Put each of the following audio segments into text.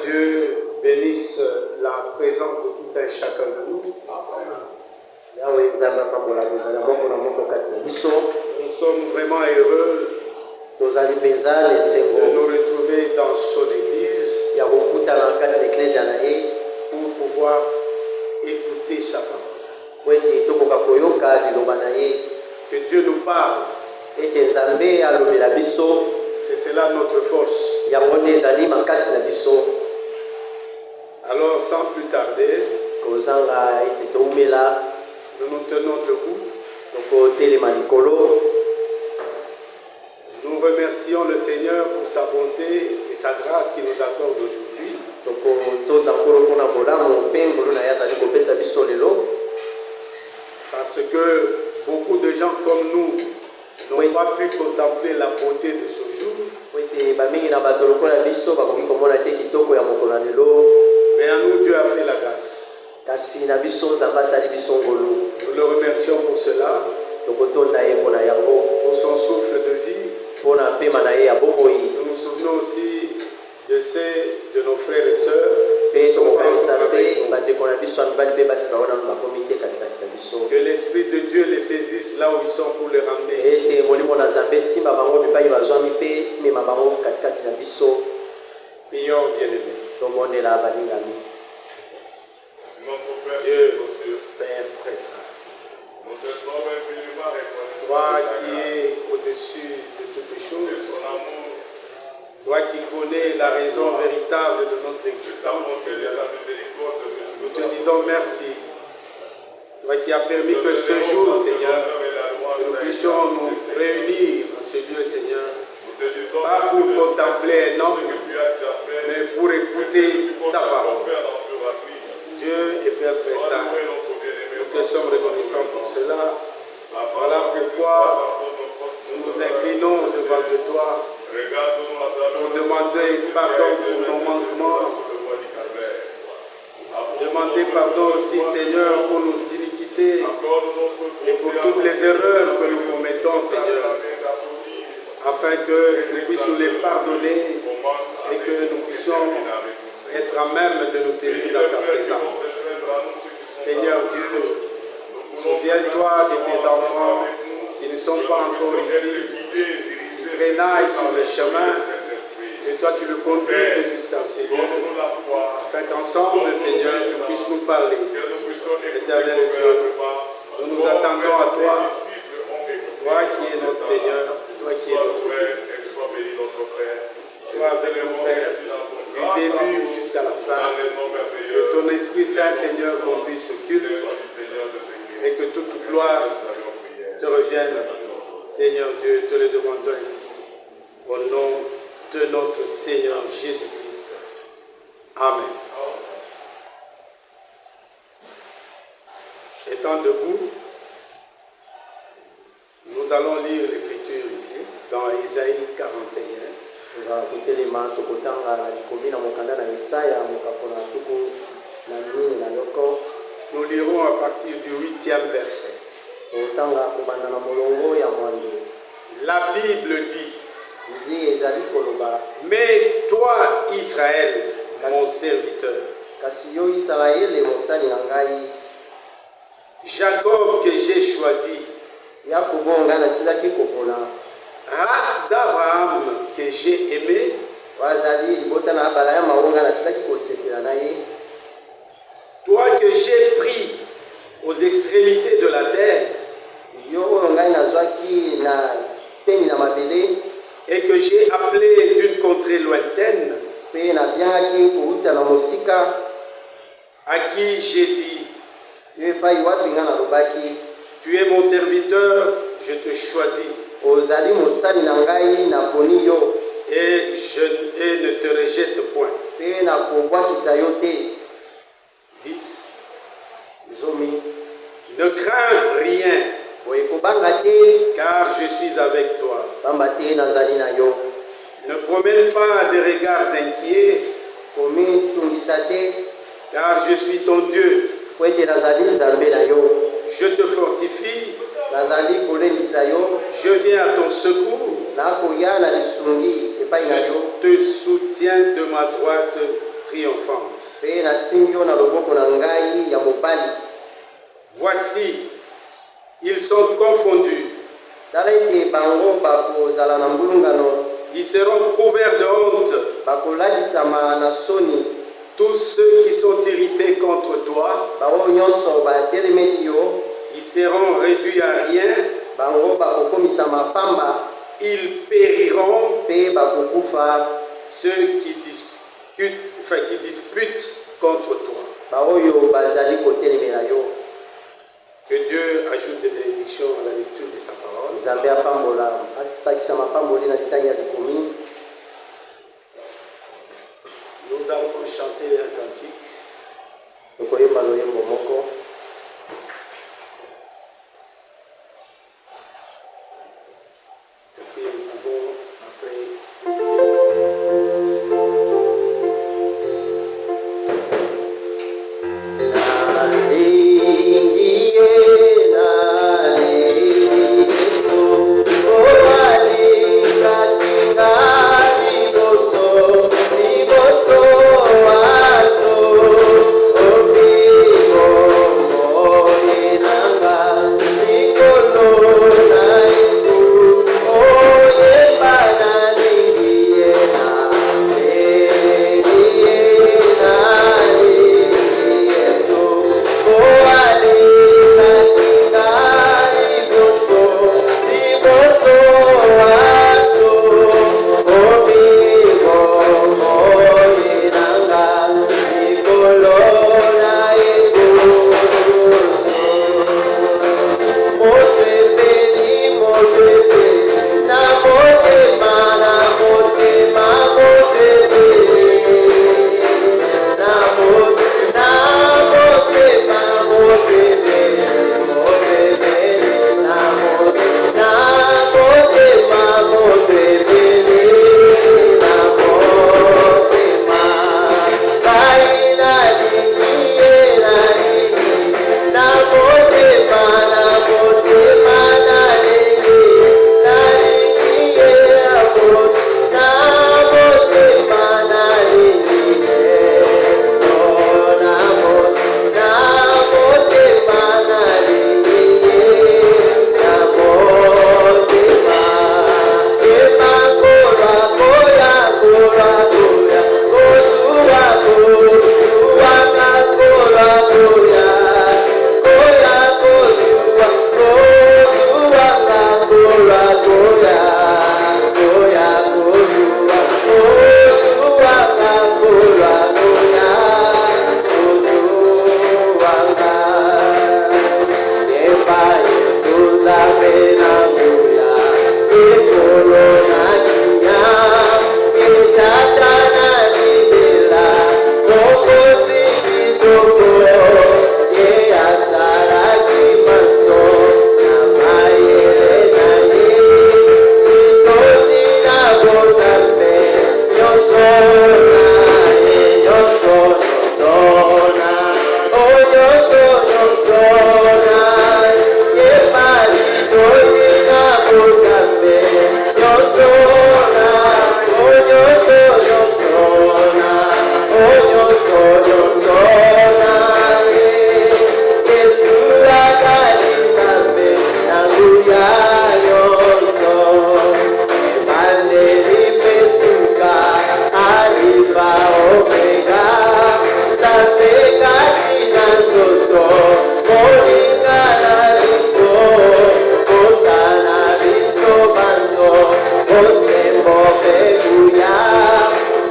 Dieu bénisse la présence de tout un chacun de nous. Nous sommes vraiment heureux de nous retrouver dans son église pour pouvoir écouter sa parole. Que Dieu nous parle. C'est cela notre force. Alors sans plus tarder, nous nous tenons debout. Nous remercions le Seigneur pour sa bonté et sa grâce qu'il nous accorde aujourd'hui. Parce que beaucoup de gens comme nous n'ont pas pu contempler la beauté de ce jour. Mais à nous, Dieu a fait la grâce. Nous le remercions pour cela, pour son souffle de vie. Nous nous souvenons aussi de nos frères et sœurs qui sont avec nous. Que l'Esprit de Dieu les saisisse là où ils sont pour les ramener ici. Prions, bien-aimés. Dieu, Père très saint, toi qui es au-dessus de toutes les choses, toi qui connais la raison véritable de notre existence, Seigneur, nous te disons merci. Toi qui as permis que ce jour, Seigneur, que nous puissions nous réunir en ce lieu, Seigneur, pas pour contempler un homme, mais pour écouter ta parole. Dieu et Père très saint, nous te sommes reconnaissants pour cela. Voilà pourquoi nous nous inclinons devant de toi pour demander pardon pour nos manquements. Demander pardon aussi, Seigneur, pour nos iniquités et pour toutes les erreurs que nous commettons, Seigneur, afin que tu puisses nous les pardonner et que nous puissions être à même de nous tenir dans ta présence. Seigneur Dieu, souviens-toi de tes enfants qui ne sont pas encore ici, qui traînaillent sur le chemin, et toi tu le conduises jusqu'à ce lieu, afin qu'ensemble, Seigneur, tu puisses nous parler. Éternel Dieu, nous nous attendons à toi, toi qui es notre Seigneur, toi qui es notre Dieu. Toi avec nous, Père, du début jusqu'à la fin, que ton Esprit Saint, Seigneur, conduise ce culte et que toute gloire te revienne, Seigneur Dieu, te le demandons ici, au nom de notre Seigneur Jésus-Christ. Amen. Étant debout, nous allons lire l'écriture ici, dans Isaïe 41. Nous lirons à partir du 8e verset. La Bible dit: mais toi, Israël, mon serviteur, Jacob que j'ai choisi, race d'Abraham que j'ai aimé, toi que j'ai pris aux extrémités de la terre et que j'ai appelé d'une contrée lointaine, à qui j'ai dit: tu es mon serviteur, je te choisis et je ne te rejette point. 10. Ne crains rien, car je suis avec toi. Ne promène pas de regards inquiets, car je suis ton Dieu. Je te fortifie, je viens à ton secours, je te soutiens de ma droite Voici, ils sont confondus. Ils seront couverts de honte. Tous ceux qui sont irrités contre toi, ils seront réduits à rien. Ils périront. Ceux qui disputent contre toi. Que Dieu ajoute des bénédictions à la lecture de sa parole. Nous allons chanter un cantique. Et puis nous pouvons après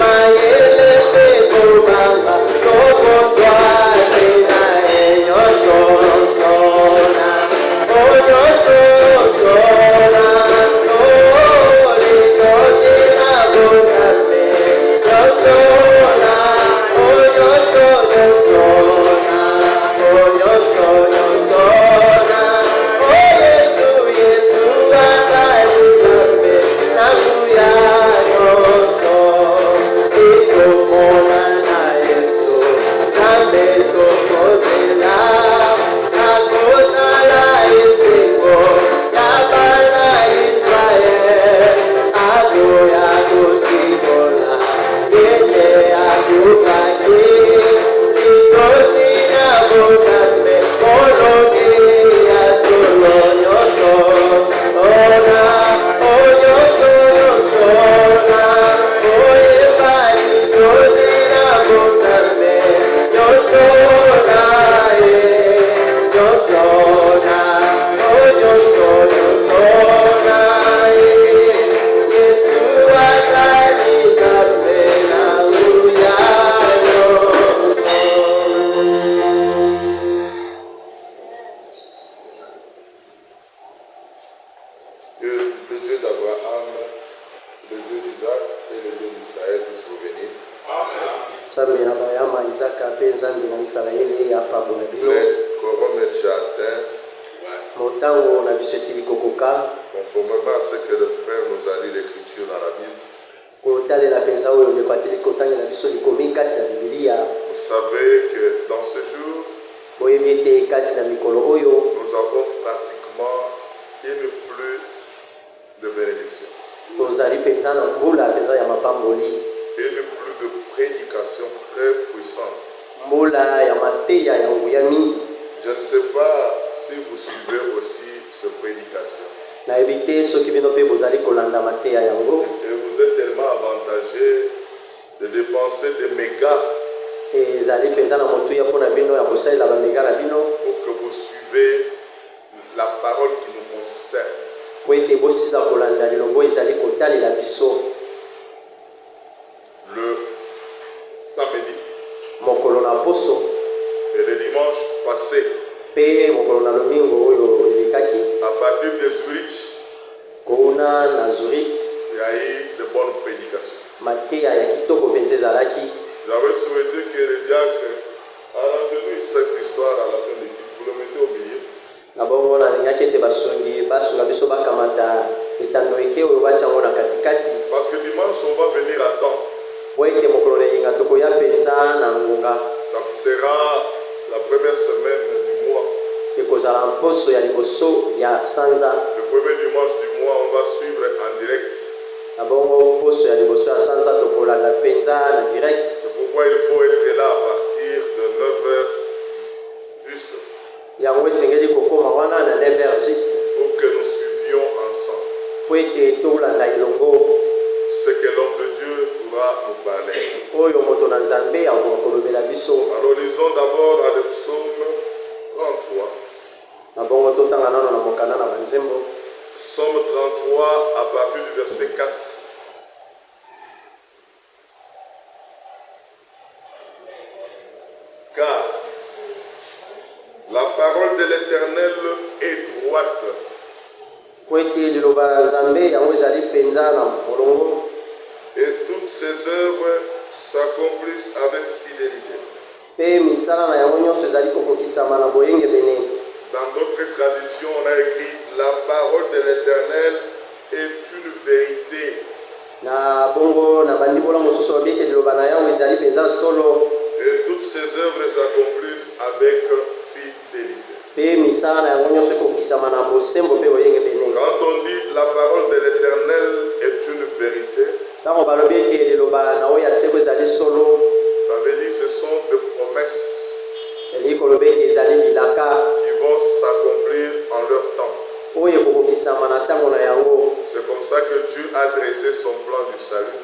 Maele pe baba, quorum est déjà atteint. Conformément à ce que le frère nous a dit l'écriture dans la Bible. Vous savez que dans ce jour, nous avons pratiquement une pluie de bénédiction. Une pluie de prédication très puissante. Je ne sais pas si vous suivez aussi cette prédication. Et vous êtes tellement avantagé de dépenser des mégas pour que vous suivez la parole qui nous concerne. Le samedi et le dimanche passé, à partir de Zurich, il y a eu de bonnes prédications. J'avais souhaité que le diacre arrange-nous cette histoire à la fin de l'équipe. Vous le mettez au milieu. Parce que dimanche, on va venir à temps. Ça sera la première semaine du mois. Le premier dimanche du mois, on va suivre en direct. C'est pourquoi il faut être là à partir de 9h juste. Pour que nous suivions ensemble ce que l'homme de Dieu pourra nous parler. Alors lisons d'abord à le psaume 33. Psaume 33 à partir du verset 4. Car la parole de l'Éternel est droite. Et toutes ses œuvres s'accomplissent avec fidélité. Dans d'autres traditions, on a écrit la parole de l'Éternel est une vérité. Et toutes ses œuvres s'accomplissent avec fidélité. Quand on dit la parole de l'Éternel est une vérité, ça veut dire que ce sont des promesses qui vont s'accomplir en leur temps. C'est comme ça que Dieu a dressé son plan du salut.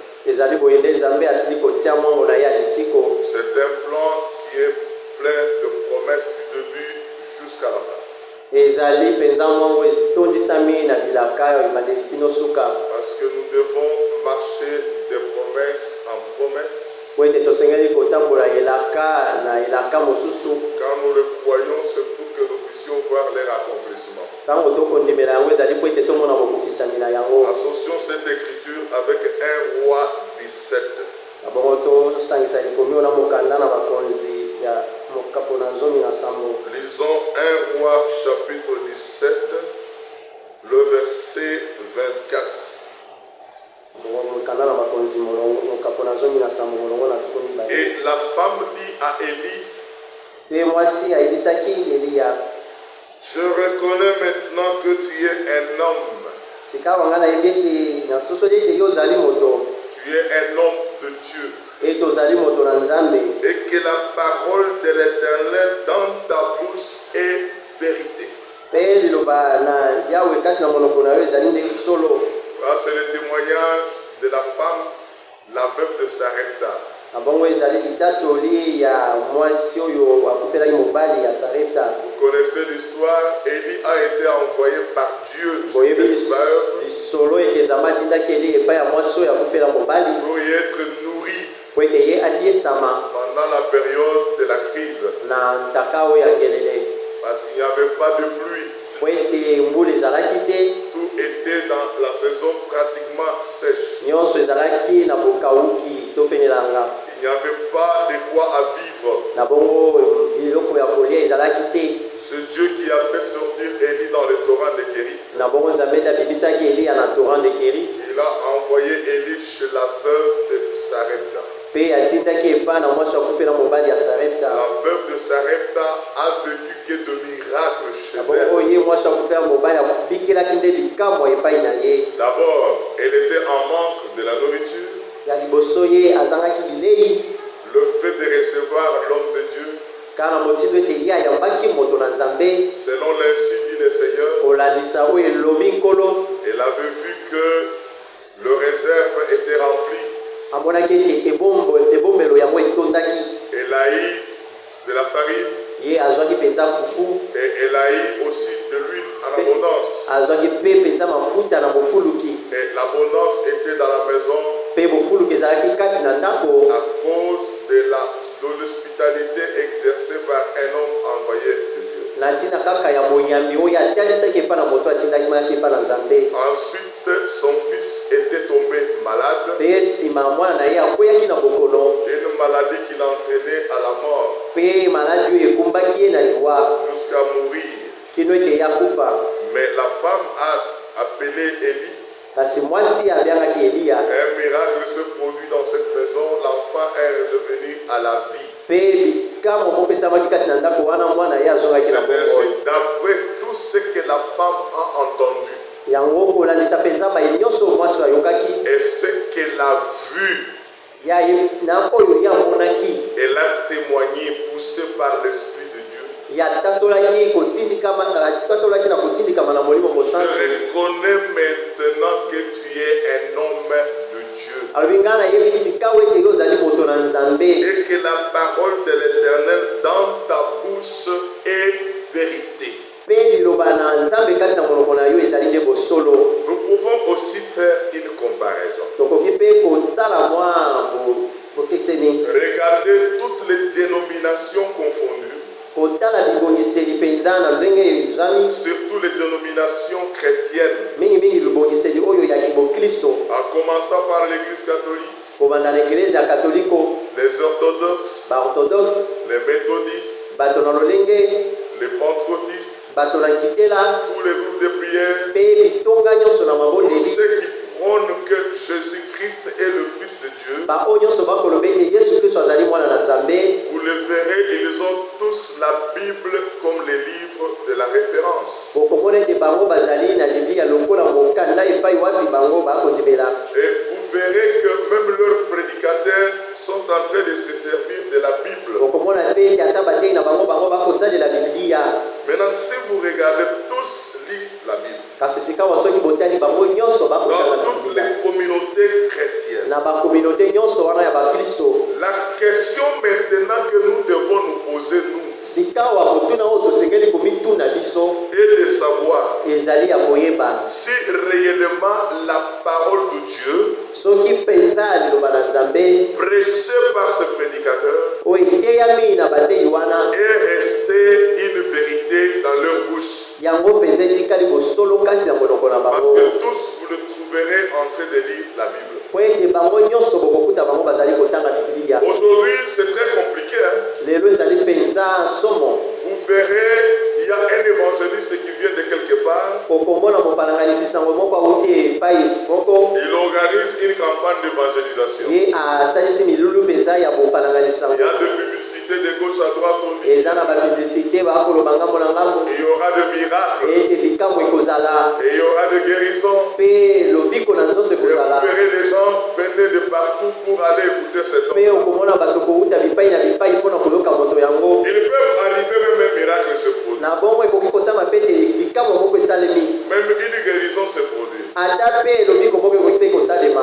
C'est un plan qui est plein de promesses du début jusqu'à la fin. Parce que nous devons marcher de promesse en promesse. Quand nous le croyons, c'est pour que nous puissions voir leur accomplissement. Associons cette écriture avec 1 Roi 17. Lisons 1 Roi chapitre 17, le verset 24. Et la femme dit à Élie, je reconnais maintenant que tu es un homme. Tu es un homme de Dieu. Et que la parole de l'Éternel dans ta bouche est vérité. Là, c'est le témoignage de la femme, la veuve de Sarepta. Vous connaissez l'histoire, Élie a été envoyé par Dieu pour y être nourri pendant la période de la crise. Parce qu'il n'y avait pas de pluie. Tout était dans la saison pratiquement sèche. Il Il n'y avait pas de quoi à vivre. Ce Dieu qui a fait sortir Élie dans le torrent de Kérit, il a envoyé Élie chez la veuve de Sarepta. La veuve de Sarepta a vécu que de miracles chez elle. D'abord, elle était en manque de la nourriture. Le fait de recevoir l'homme de Dieu, selon l'ainsi dit le Seigneur, elle avait vu que le réserve était rempli. Elle a eu de la farine et elle a eu aussi de l'huile en abondance. Et l'abondance était dans la maison à cause de l'hospitalité exercée par un homme envoyé de Dieu. Ensuite, son fils était tombé malade. Une maladie qui l'entraînait à la mort. Jusqu'à mourir. Mais la femme a appelé Élie. Un miracle se produit dans cette maison. L'enfant est revenu à la vie. D'après tout ce que la femme a entendu et ce qu'elle a vu, elle a témoigné, poussé par l'Esprit de Dieu. Je reconnais maintenant que tu es un homme de Dieu. Et que la parole de l'Éternel dans ta bouche est vérité. Nous pouvons aussi faire une comparaison. Regardez toutes les dénominations confondues. Surtout les dénominations chrétiennes. En commençant par l'Église catholique, les orthodoxes, les méthodistes, les pentecôtistes, tous les groupes de prière, tous ceux qui prônent que Jésus-Christ est le Fils de Dieu, vous le verrez, ils ont tous la Bible comme les livres de la référence. Et vous verrez que même leurs prédicateurs sont en train de se servir de la Bible. Maintenant, si vous regardez, tous lisent la Bible. Dans toutes les communautés chrétiennes. La question maintenant que nous devons nous poser, nous, est de savoir si réellement la parole de Dieu prêchée par ce prédicateur est restée une vérité dans leur bouche. Parce que tous vous le trouverez en train de lire la Bible. Aujourd'hui, c'est très compliqué. Vous verrez, il y a un évangéliste qui vient de quelque part. Il organise une campagne d'évangélisation. Il y a des publicités de gauche à droite. Il y aura des miracles. Et il y aura des guérisons. Et vous verrez les gens venir de partout pour aller écouter cet homme. Ils peuvent arriver, même un miracle se produit. Même une guérison se produit.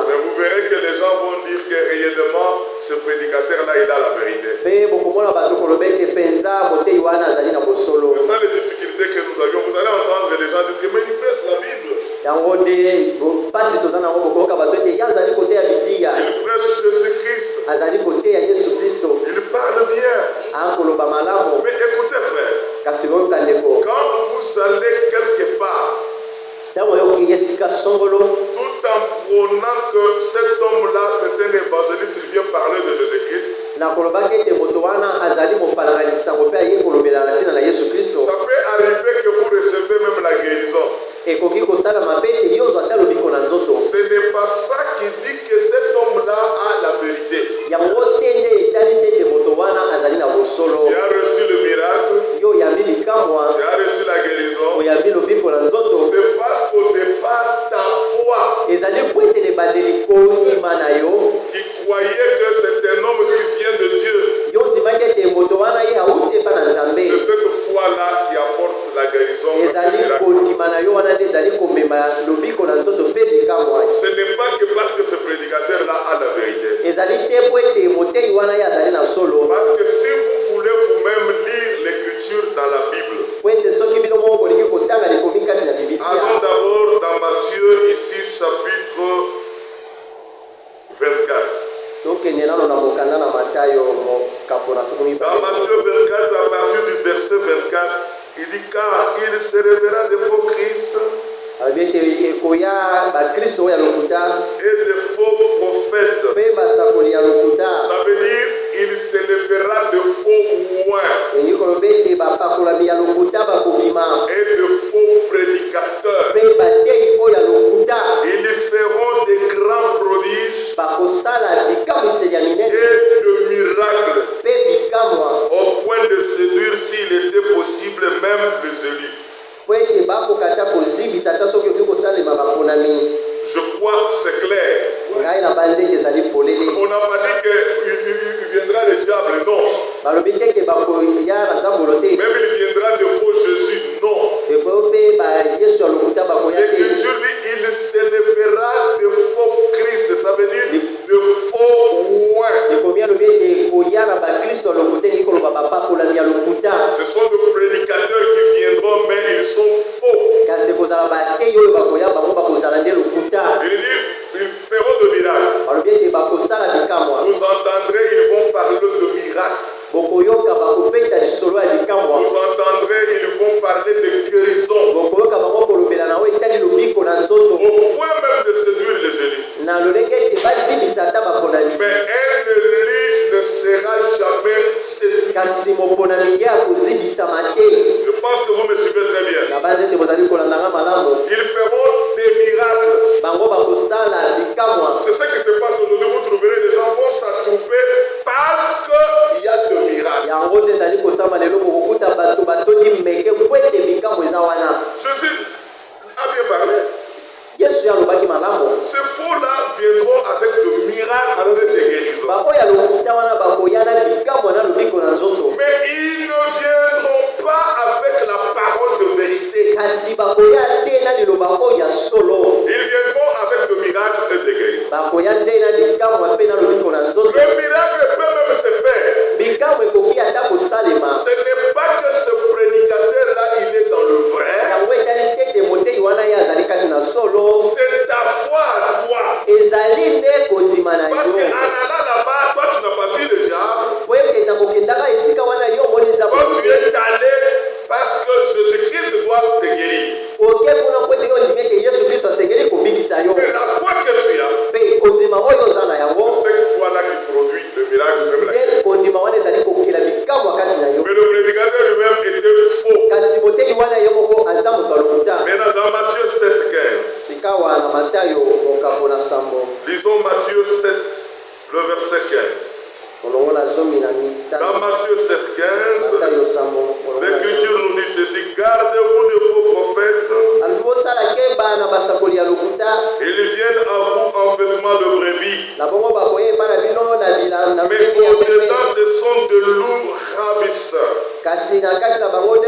Mais vous verrez que les gens vont dire que réellement ce prédicateur-là, il a la vérité. C'est ça les difficultés que nous avions. Vous allez entendre les gens dire que mais il prêche la Bible. Il prêche Jésus-Christ. Il parle bien. Mais écoutez frère, quand vous allez quelque part, tout en prônant que cet homme-là c'est un évangéliste, il vient parler de Jésus-Christ, arriver que vous recevez même la guérison. Ce n'est pas ça qui dit que cet homme-là a la vérité. Tu as reçu le miracle. Tu as reçu la guérison. C'est parce qu'au départ, ta foi qui croyait que c'est un homme qui vient de Dieu. C'est cette foi-là qui apporte la guérison. Ce n'est pas que parce que ce prédicateur-là a la vérité. Parce que si vous voulez vous-même lire l'écriture dans la Bible, allons d'abord dans Matthieu, ici, chapitre 24. Dans Matthieu 24, à partir du verset 24, il dit car il se révélera de faux Christ et de faux prophètes. Ça veut dire il s'élèvera de faux rois et de faux prédicateurs. Ils feront des grands prodiges et de miracles au point de séduire, s'il était possible, même les élus. Je crois que c'est clair. On n'a pas dit qu'il viendra le diable, non. Même il viendra de faux Jésus, non. L'Écriture dit il s'élèvera de faux Christ, ça veut dire de faux rois. Ce sont des prédicateurs qui viendront, mais ils sont faux. Il dit ils feront de miracles. Vous entendrez, ils vont parler de miracles. Vous entendrez, ils vont parler de guérison. Au point même de séduire les élus. Mais un élu ne sera jamais séduit. Je pense que vous me suivez très bien. Ils feront des miracles. C'est ce qui se passe aujourd'hui. Vous trouverez des gens vont s'attrouper parce qu'il y a de miracles. Jésus a bien parlé. Ces faux-là viendront avec de miracles et de guérisons. Mais ils ne viendront pas avec la parole de vérité. Ils viendront avec de miracles et de guérisons. Le miracle peut même se faire. Ce n'est pas que ce prédicateur-là, il est dans le vrai. C'est ta foi à toi. Parce qu'en allant là-bas, toi tu n'as pas vu le diable. Toi tu es allé parce que Jésus-Christ doit te guérir. Et la foi que tu as, c'est cette foi-là qui produit le miracle, même la guérison. Mais le prédicateur lui-même était faux. Maintenant dans Matthieu 7,15. Lisons Matthieu 7, le verset 15. Dans Matthieu 7,15, l'Écriture nous dit ceci: gardez-vous de faux prophètes. Ils viennent à vous en vêtements de brebis, mais au-dedans ce sont de loups ravisseurs. Vous les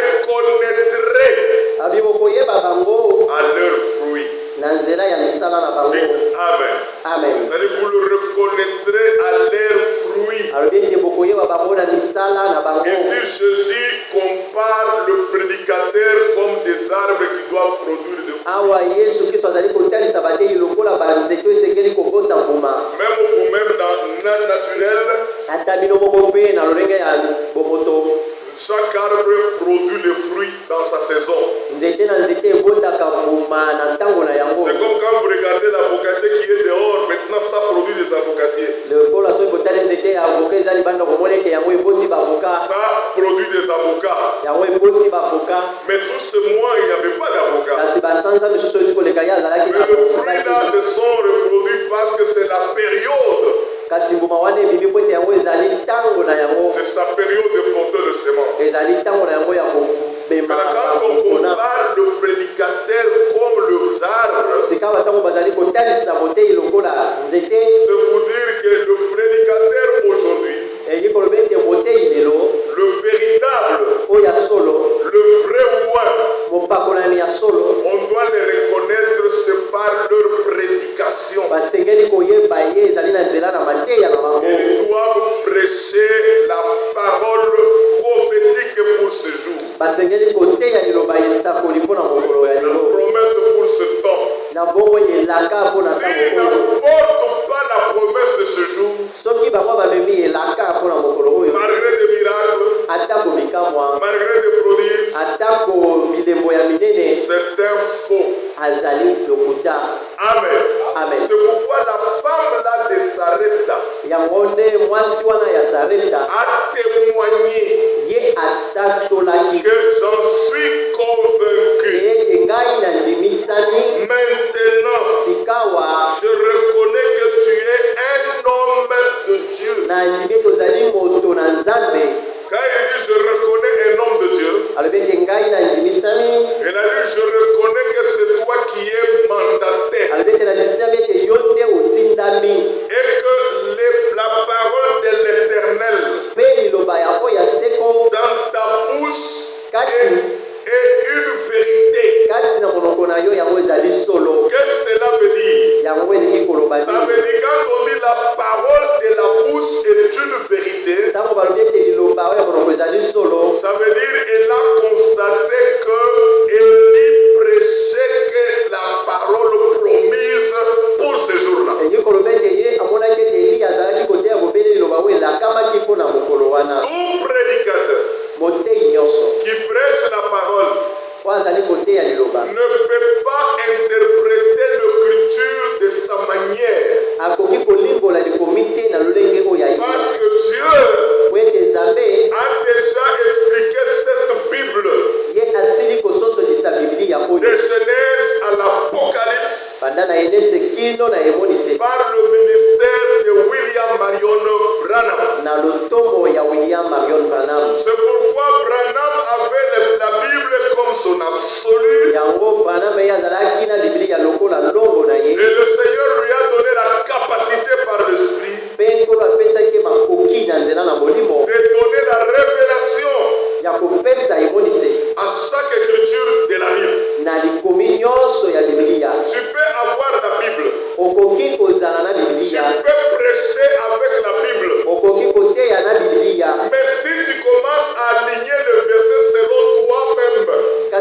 reconnaîtrez à leurs fruits. Dites Amen. Amen. C'est-à-dire vous le reconnaîtrez à leurs fruits. Ici Jésus compare le prédicateur comme des arbres qui doivent produire de fruits. Même vous-même dans le naturel, Chaque arbre produit le fruit dans sa saison. C'est comme quand vous regardez l'avocatier qui est dehors, maintenant ça produit des avocatiers. Ça produit des avocats. Mais tout ce mois, il n'y avait pas d'avocats. Mais le fruit là se sont reproduits parce que c'est la période. C'est sa période de porter le semence. Maintenant, quand on compare le prédicateur comme les arbres, c'est vous dire que le prédicateur aujourd'hui, le véritable, le vrai oin, on doit les reconnaître c'est par leur prédication. Ils doivent prêcher la parole prophétique pour ce jour. La promesse pour ce temps. S'ils n'apportent pas la promesse de ce jour, malgré des miracles, malgré des prodiges, c'est un faux. Amen. C'est pourquoi la femme là de Sarepta a témoigné que j'en suis convaincu. Maintenant, je reconnais que tu es un homme de Dieu. Quand il dit je reconnais un homme de Dieu, elle a dit je reconnais que c'est toi qui es mandataire. Et que la parole de l'Éternel dans ta bouche est une vérité. Qu'est-ce que cela veut dire? Ça veut dire quand on dit la parole de la bouche est une vérité, ça veut dire elle a constaté que Élie prêchait que la parole promise pour ce jour-là. Tout prédicateur qui prêche la parole ne peut pas interpréter l'écriture de sa manière. Parce que Dieu a déjà expliqué cette Bible de Genèse à l'Apocalypse par le ministère de William Marion Branham. C'est pourquoi Branham avait la Bible comme son absolu. Et le Seigneur lui a donné la capacité par l'Esprit de donner la révélation à chaque écriture de la Bible. Tu peux avoir la Bible. Tu peux prêcher avec la Bible. Mais si tu commences à aligner le verset selon toi-même, ça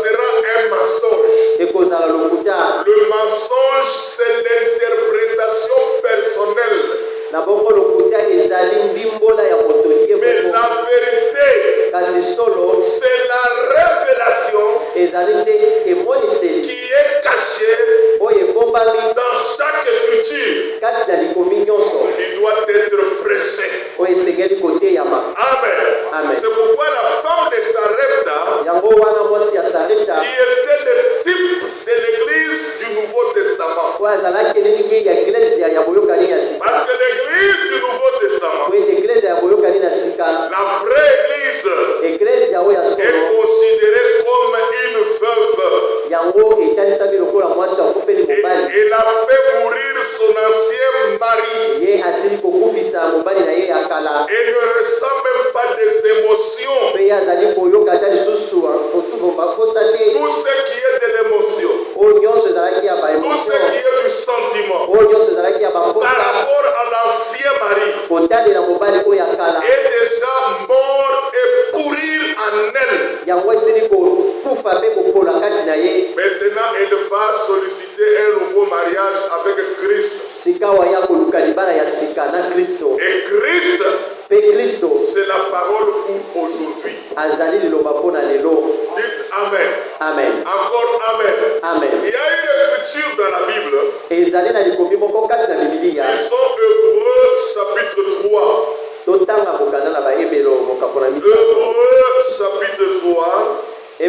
sera un mensonge. Le mensonge, c'est l'interprétation personnelle. Mais la vérité, c'est la révélation qui est cachée dans chaque écriture. Il doit être prêché. Amen. C'est pourquoi la femme de Sarepta, qui était le type de l'église du Nouveau Testament. Parce que l'église du Nouveau Testament, la vraie église, est considérée comme une veuve. Elle a fait mourir son ancien mari. Elle ne ressent même pas des émotions. Tout ce qui est de l'émotion, tout ce qui est du sentiment par rapport à l'ancien mari est déjà mort et pourrir en elle. Maintenant, elle va solliciter un nouveau mariage avec Christ. Et Christ C'est la parole pour aujourd'hui. Dites Amen. Amen. Encore Amen. Amen. Il y a une écriture dans la Bible. Ils sont Hébreux chapitre 3. Hébreux chapitre 3. On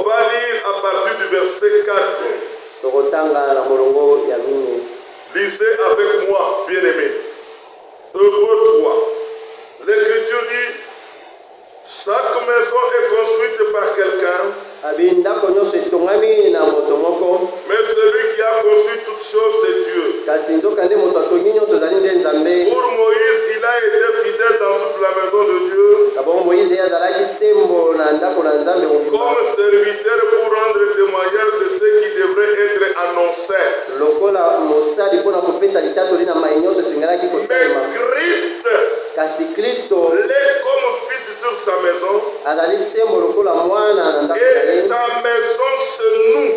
va lire à partir du verset 4. Lisez avec moi, bien-aimés. Hébreux 3. L'Écriture dit, chaque maison est construite par quelqu'un, mais celui qui a construit toutes choses, c'est Dieu. Pour Moïse, il a été fidèle dans toute la maison de Dieu, comme serviteur pour rendre témoignage de ce qui devrait être annoncé. Mais Christ l'est comme fils sur sa maison, et sa maison se noue.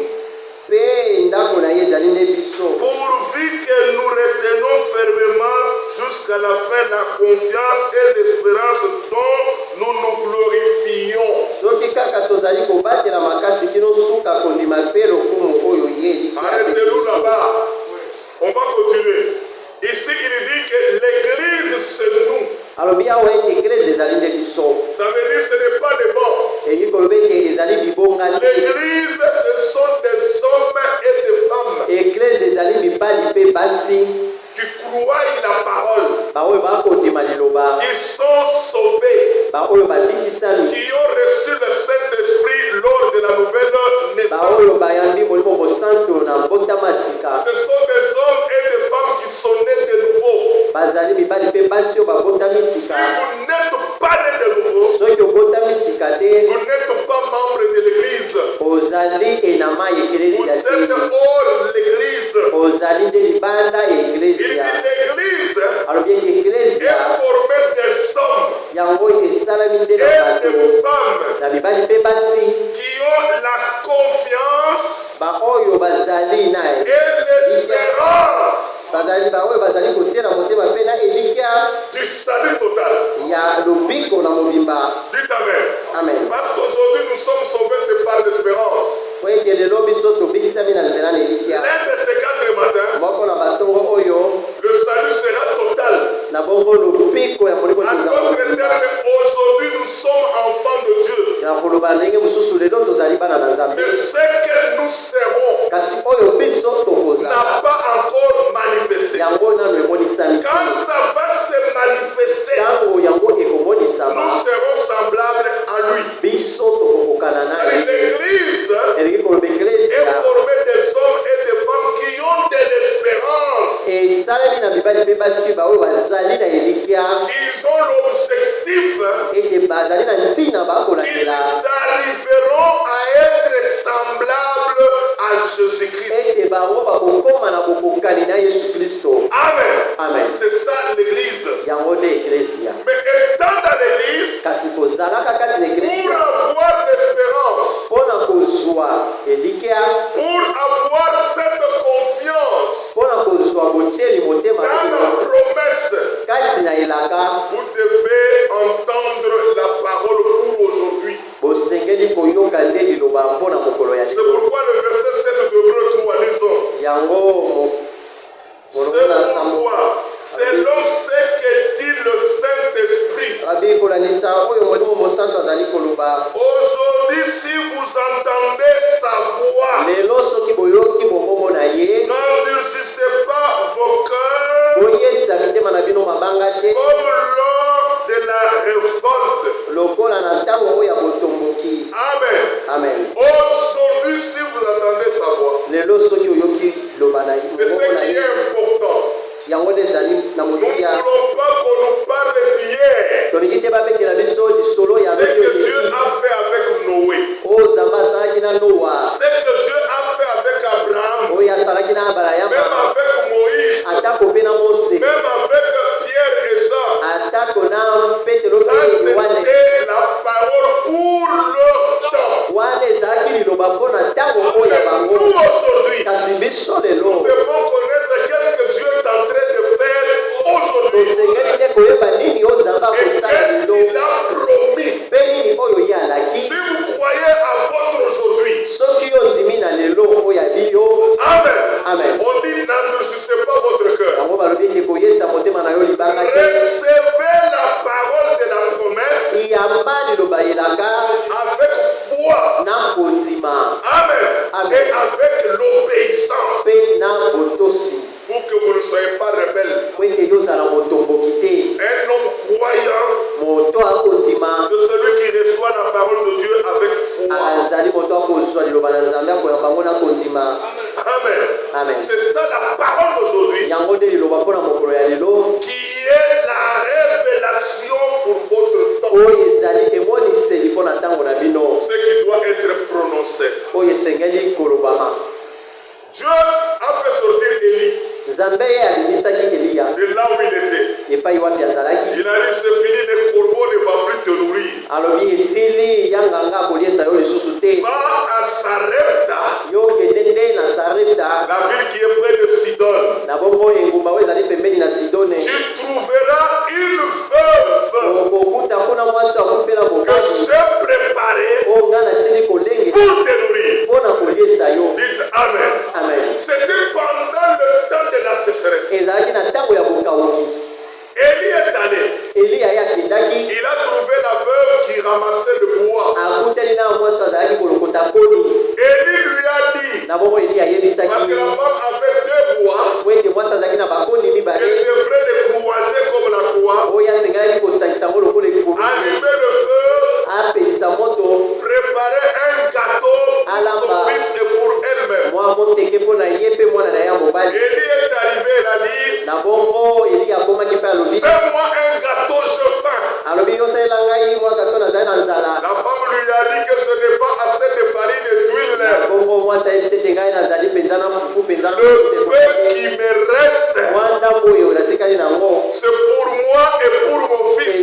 Pourvu que nous retenons fermement jusqu'à la fin la confiance et l'espérance dont nous nous glorifions. Arrêtez-nous là-bas. On va continuer. Ici, il dit que l'église se noue. Ça veut dire que ce n'est pas des morts. L'église, ce sont des hommes et des femmes qui croient la parole, qui sont sauvés, qui ont reçu le Saint-Esprit lors de la nouvelle naissance. Ce sont des hommes et des femmes qui sont nés de nouveau. Si vous n'êtes pas né de nouveau, vous n'êtes pas membre de l'église. Vous êtes hors l'église. Il dit l'église est formée des hommes et des femmes qui ont la confiance et l'espérance du salut total. Dites Amen. Amen. Parce qu'aujourd'hui nous sommes sauvés, c'est par l'espérance. L'un de ces 4 matins, le salut sera total. En d'autres termes, aujourd'hui nous sommes enfants de Dieu. Mais ce que nous serons n'a pas encore manifesté. Quand ça va se manifester, nous serons semblables à lui. L'église est formée des hommes et des femmes qui ont de l'espérance. Ils ont l'objectif qu'ils arriveront à être semblables à Jésus-Christ. Amen. C'est ça l'église. Mais étant dans l'église, pour avoir l'espérance, pour avoir cette confiance dans la promesse, vous devez entendre la parole pour aujourd'hui. C'est pourquoi le verset 7 de Hébreux 3, lisons. C'est pourquoi, selon ce que dit le Saint-Esprit, aujourd'hui, si vous entendez sa voix, n'endurcissez pas vos cœurs comme lors de la révolte. Amen. Aujourd'hui, si vous entendez sa voix, c'est ce qui est important. Nous ne voulons pas qu'on nous parle d'hier. Ce que Dieu a fait avec Noé. Ce que Dieu a fait avec Abraham. Même avec Moïse. Même avec Pierre et Jean. Ça c'était la parole pour le temps. Nous aujourd'hui, nous devons connaître qu'est-ce que Dieu est en train de faire aujourd'hui. recevez la parole de la promesse avec foi. Amen. Et avec l'obéissance. Pour que vous ne soyez pas rebelles. Un homme croyant, c'est celui qui reçoit la parole de Dieu avec foi. Amen. C'est ça la parole d'aujourd'hui. Qui est la révélation pour votre temps. Ce qui doit être prononcé. Dieu a fait sortir Élie de là où il était. Il a dit c'est fini, les corbeaux ne vont plus te nourrir. Va à Sarepta, la ville qui est près de Sidon. Tu trouveras une veuve que j'ai préparée pour te nourrir. Dites Amen. C'était pendant le temps de la sécheresse. Élie est allé. Il a trouvé la veuve qui ramassait le bois. Élie lui a dit, parce que la femme avait 2 bois, qu'elle devrait les croiser comme la croix, allumer le feu, préparer un gâteau pour son fils et pour elle-même. Élie est arrivé, il a dit, fais-moi un gâteau, je faim. La femme lui a dit que ce n'est pas assez de farine et d'huile. Le peu qui me reste, c'est pour moi et pour mon fils.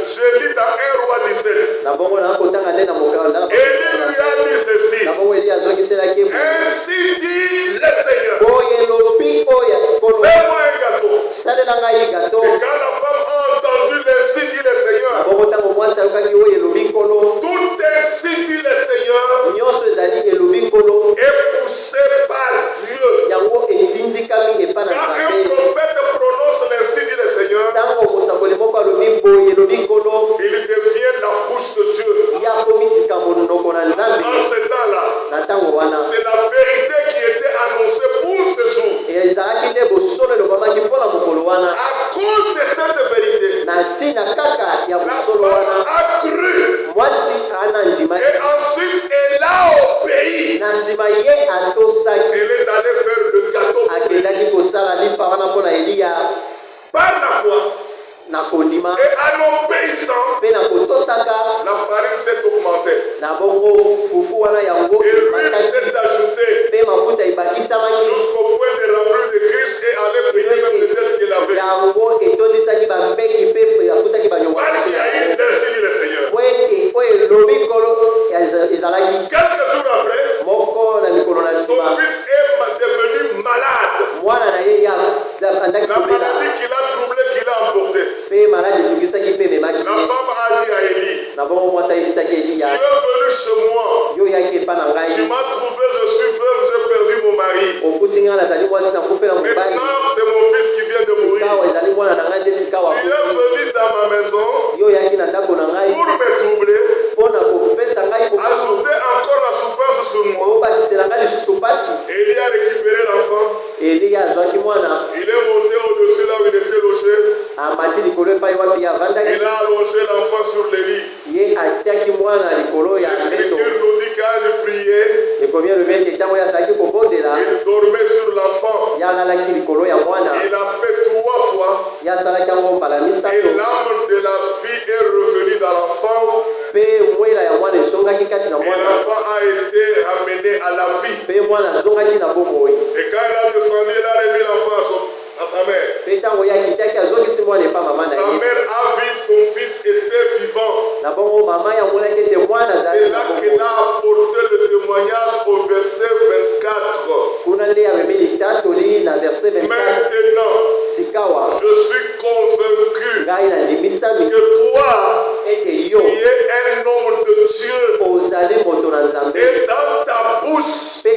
Je lis dans 1 Roi 17. Élie lui a dit ceci. Ainsi dit le Seigneur. Fais-moi un gâteau. Et quand la femme a entendu ainsi dit le Seigneur, tout ainsi dit le Seigneur est poussé par Dieu. Quand un prophète prononce ainsi dit le Seigneur, il devient la bouche de Dieu. En ce temps-là, c'est la vérité qui était annoncée pour ce jour. À cause de cette vérité, la femme a cru. Et ensuite, elle a obéi. Elle est allée faire le gâteau pour Élie. Par la foi. Et en obéissant, la farine s'est augmentée. Et l'huile s'est ajoutée jusqu'au point de remplir de Christ et aller payer même les dettes qu'il avait. Parce qu'il y a eu ainsi dit le Seigneur. Quelques jours après, son fils est devenu malade. La maladie qu'il a troublée, qu'il a emportée. La femme a dit à Élie, tu es venu chez moi. Tu m'as trouvé, je suis veuve, j'ai perdu mon mari. Maintenant, c'est mon fils qui vient de mourir. Tu es venu dans ma maison pour me troubler, ajouter encore la souffrance sur moi. Élie a récupéré l'enfant. Il est monté au-dessus là où il était logé. Il a allongé l'enfant sur le lit. L'écriture nous dit quand il priait, il dormait sur l'enfant. Il a fait 3 fois. Et l'âme de la vie est revenue dans l'enfant. Et l'enfant a été amené à la vie. Et quand il a descendu, il a remis l'enfant à sa mère. Sa mère a vu son fils était vivant. C'est là qu'il a apporté le témoignage au verset 24. Maintenant, je suis convaincu que toi, tu es un homme de Dieu. Et dans ta bouche, il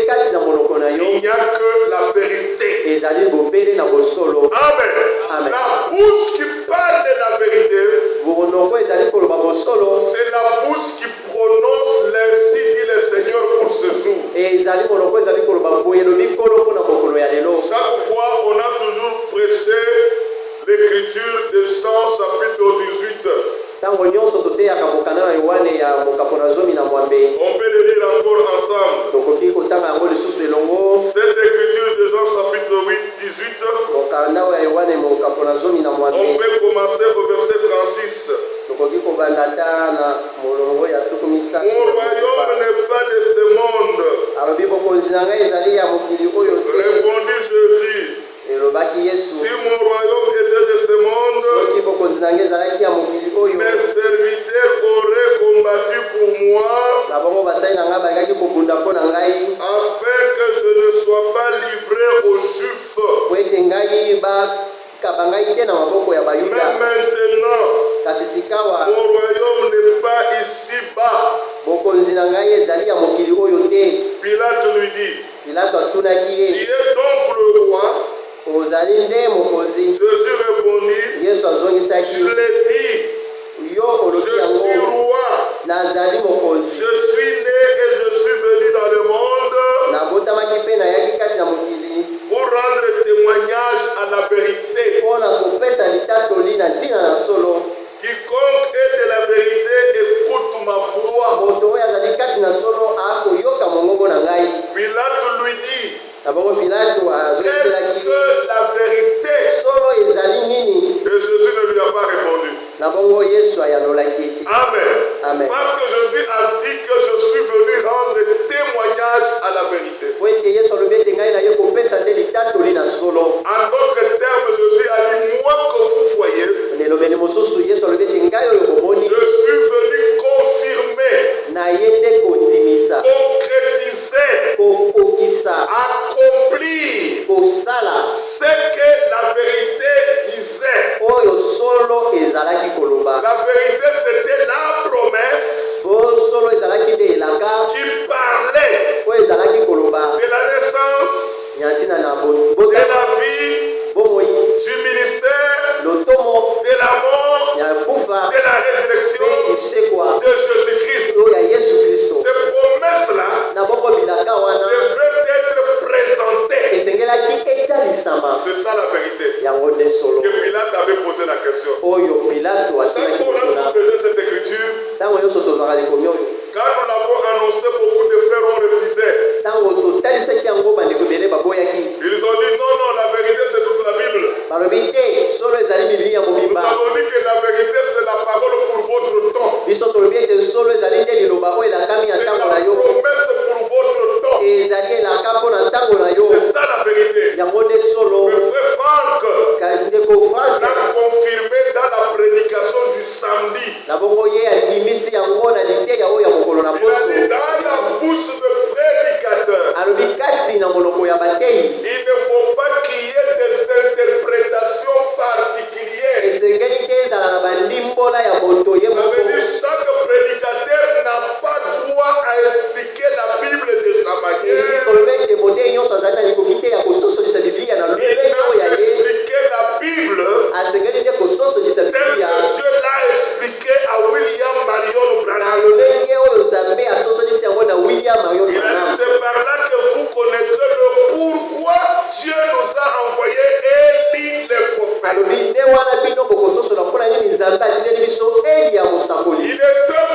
n'y a que Amen. Amen. La bouche qui parle de la vérité, c'est la bouche qui prononce l'ainsi dit le Seigneur pour ce jour. Chaque fois, on a toujours prêché l'écriture de Jean chapitre 18. On peut le lire encore ensemble. Cette écriture de Jean chapitre 18, on peut commencer au verset 36. Mon royaume n'est pas de ce monde. Répondit Jésus. Si mon royaume était de ce monde, mes serviteurs auraient combattu pour moi, afin que je ne sois pas livré aux Juifs. Mais maintenant, mon royaume n'est pas ici-bas. Pilate lui dit, tu es donc le roi? Jésus répondit, je l'ai dit, je suis roi. Je suis né et je suis venu dans le monde pour rendre témoignage à la vérité. Quiconque est de la vérité écoute ma voix. Pilate lui dit, qu'est-ce que la vérité? Et Jésus ne lui a pas répondu. Amen. Amen. Parce que Jésus a dit que je suis venu rendre témoignage à la vérité. En d'autres termes, Jésus a dit, moi que vous voyez, je suis venu confirmer, concrétiser, accomplir ce que la vérité disait. La vérité, c'était la promesse qui parlait de la naissance, de la vie, du ministère, de la mort, de la résurrection de Jésus-Christ. Ces promesses-là devraient être présentées. C'est ça la vérité. Que Pilate avait posé la question. Chaque fois qu'on a prêché cette écriture, quand nous l'avons annoncé, beaucoup de frères ont refusé. Ils ont dit non, la vérité c'est toute la Bible. Nous avons dit que la vérité c'est la parole pour votre temps. C'est la promesse pour votre temps. C'est ça la vérité. Le frère Franck l'a confirmé dans la prédication du samedi. Il a dit dans la bouche de prédicateur, il ne faut pas qu'il y ait des interprétations particulières. Ça veut dire chaque prédicateur n'a pas droit à expliquer la Bible de sa manière. Il a expliqué la Bible tel que Dieu l'a expliqué à William Marion Branham. Il a dit c'est par là que vous connaîtrez le pourquoi Dieu nous a envoyé Élie le prophète. Il est venu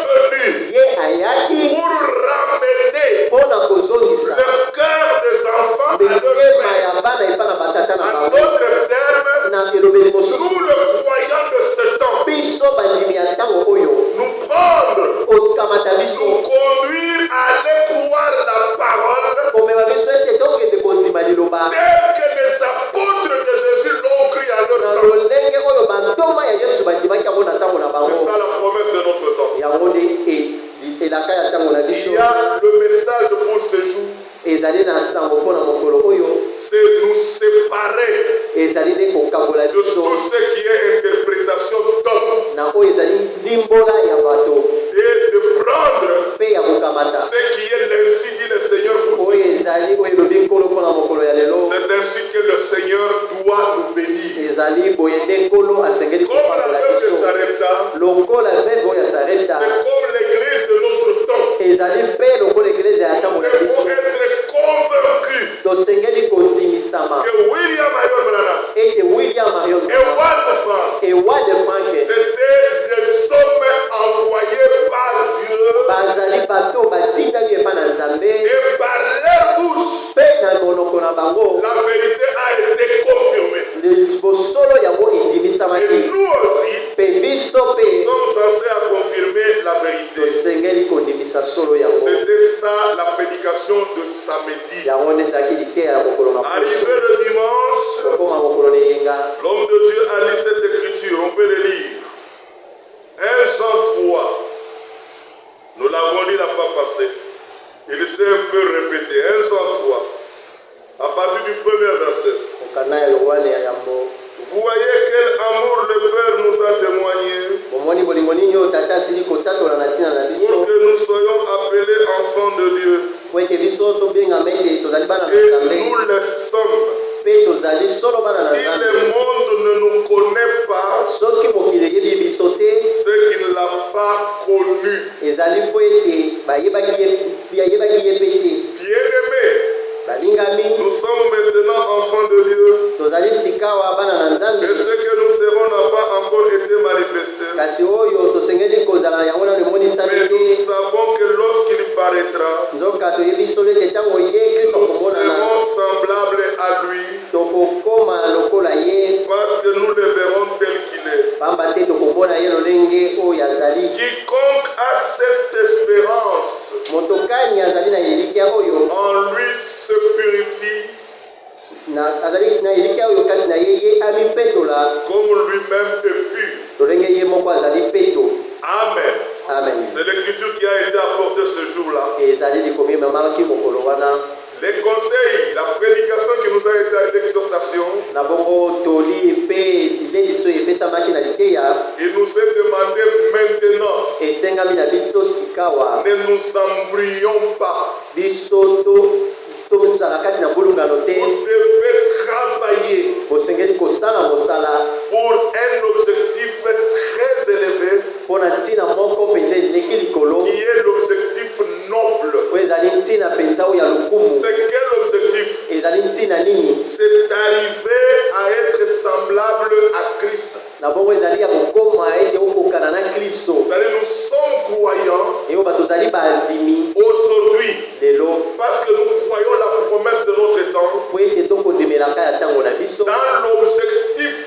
pour ramener le cœur des enfants à leur mère. En d'autres termes, nous le croyants de ce temps, nous prendre, nous conduire à aller croire la parole telle que les apôtres de Jésus l'ont cru à leur temps. C'est ça la promesse de notre temps. Il y a le message pour ce jour. C'est nous séparer de tout ce qui est interprétation d'homme et de prendre ce qui est l'ainsi dit le Seigneur pour ce jour. C'est ainsi que le Seigneur la veuve de Sarepta, c'est comme l'église de notre temps. Nous devons être convaincus que William Marion et Wald Frank c'était des hommes envoyés par Dieu et par leur bouche la vérité a été confirmée. Et nous aussi sommes censés à confirmer la vérité. C'était ça la prédication de samedi. Arrivé le dimanche, l'homme de Dieu a lu cette écriture, on peut le lire. 1 Jean 3, nous l'avons lu la fois passée. Il s'est un peu répété. 1 Jean 3, à partir du premier verset. Vous voyez quel amour le Père nous a témoigné pour que nous soyons appelés enfants de Dieu. Et nous le sommes. Si le monde ne nous connaît pas, c'est qu'il ne l'a pas connu. Bien-aimés, nous sommes maintenant enfants de Dieu. Et ce que nous serons n'a pas encore été manifesté. Mais nous savons que lorsqu'il paraîtra, nous serons semblables à lui. Parce que nous le verrons tel qu'il est. Quiconque a cette espérance en lui se purifie comme lui-même est pur. Amen. C'est l'écriture qui a été apportée ce jour-là. Les conseils, la prédication qui nous a été l'exhortation, il nous est demandé maintenant, ne nous embrouillons pas. Vous devez travailler pour un objectif très élevé qui est l'objectif noble. C'est quel objectif? C'est d'arriver à être semblable à Christ. C'est-à-dire nous sommes croyants aujourd'hui parce que nous croyons la promesse de notre temps dans l'objectif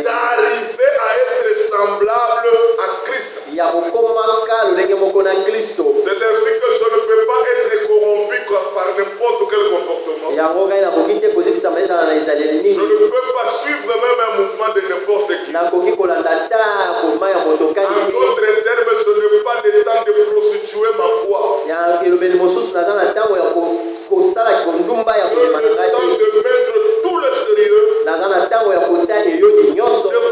d'arriver à être semblable à Christ. C'est ainsi que je ne peux pas être corrompu par n'importe quel comportement. Je ne peux pas suivre même un mouvement de n'importe qui. En d'autres termes, je n'ai pas le temps de prostituer ma foi. Je n'ai le temps de mettre tout le sérieux, de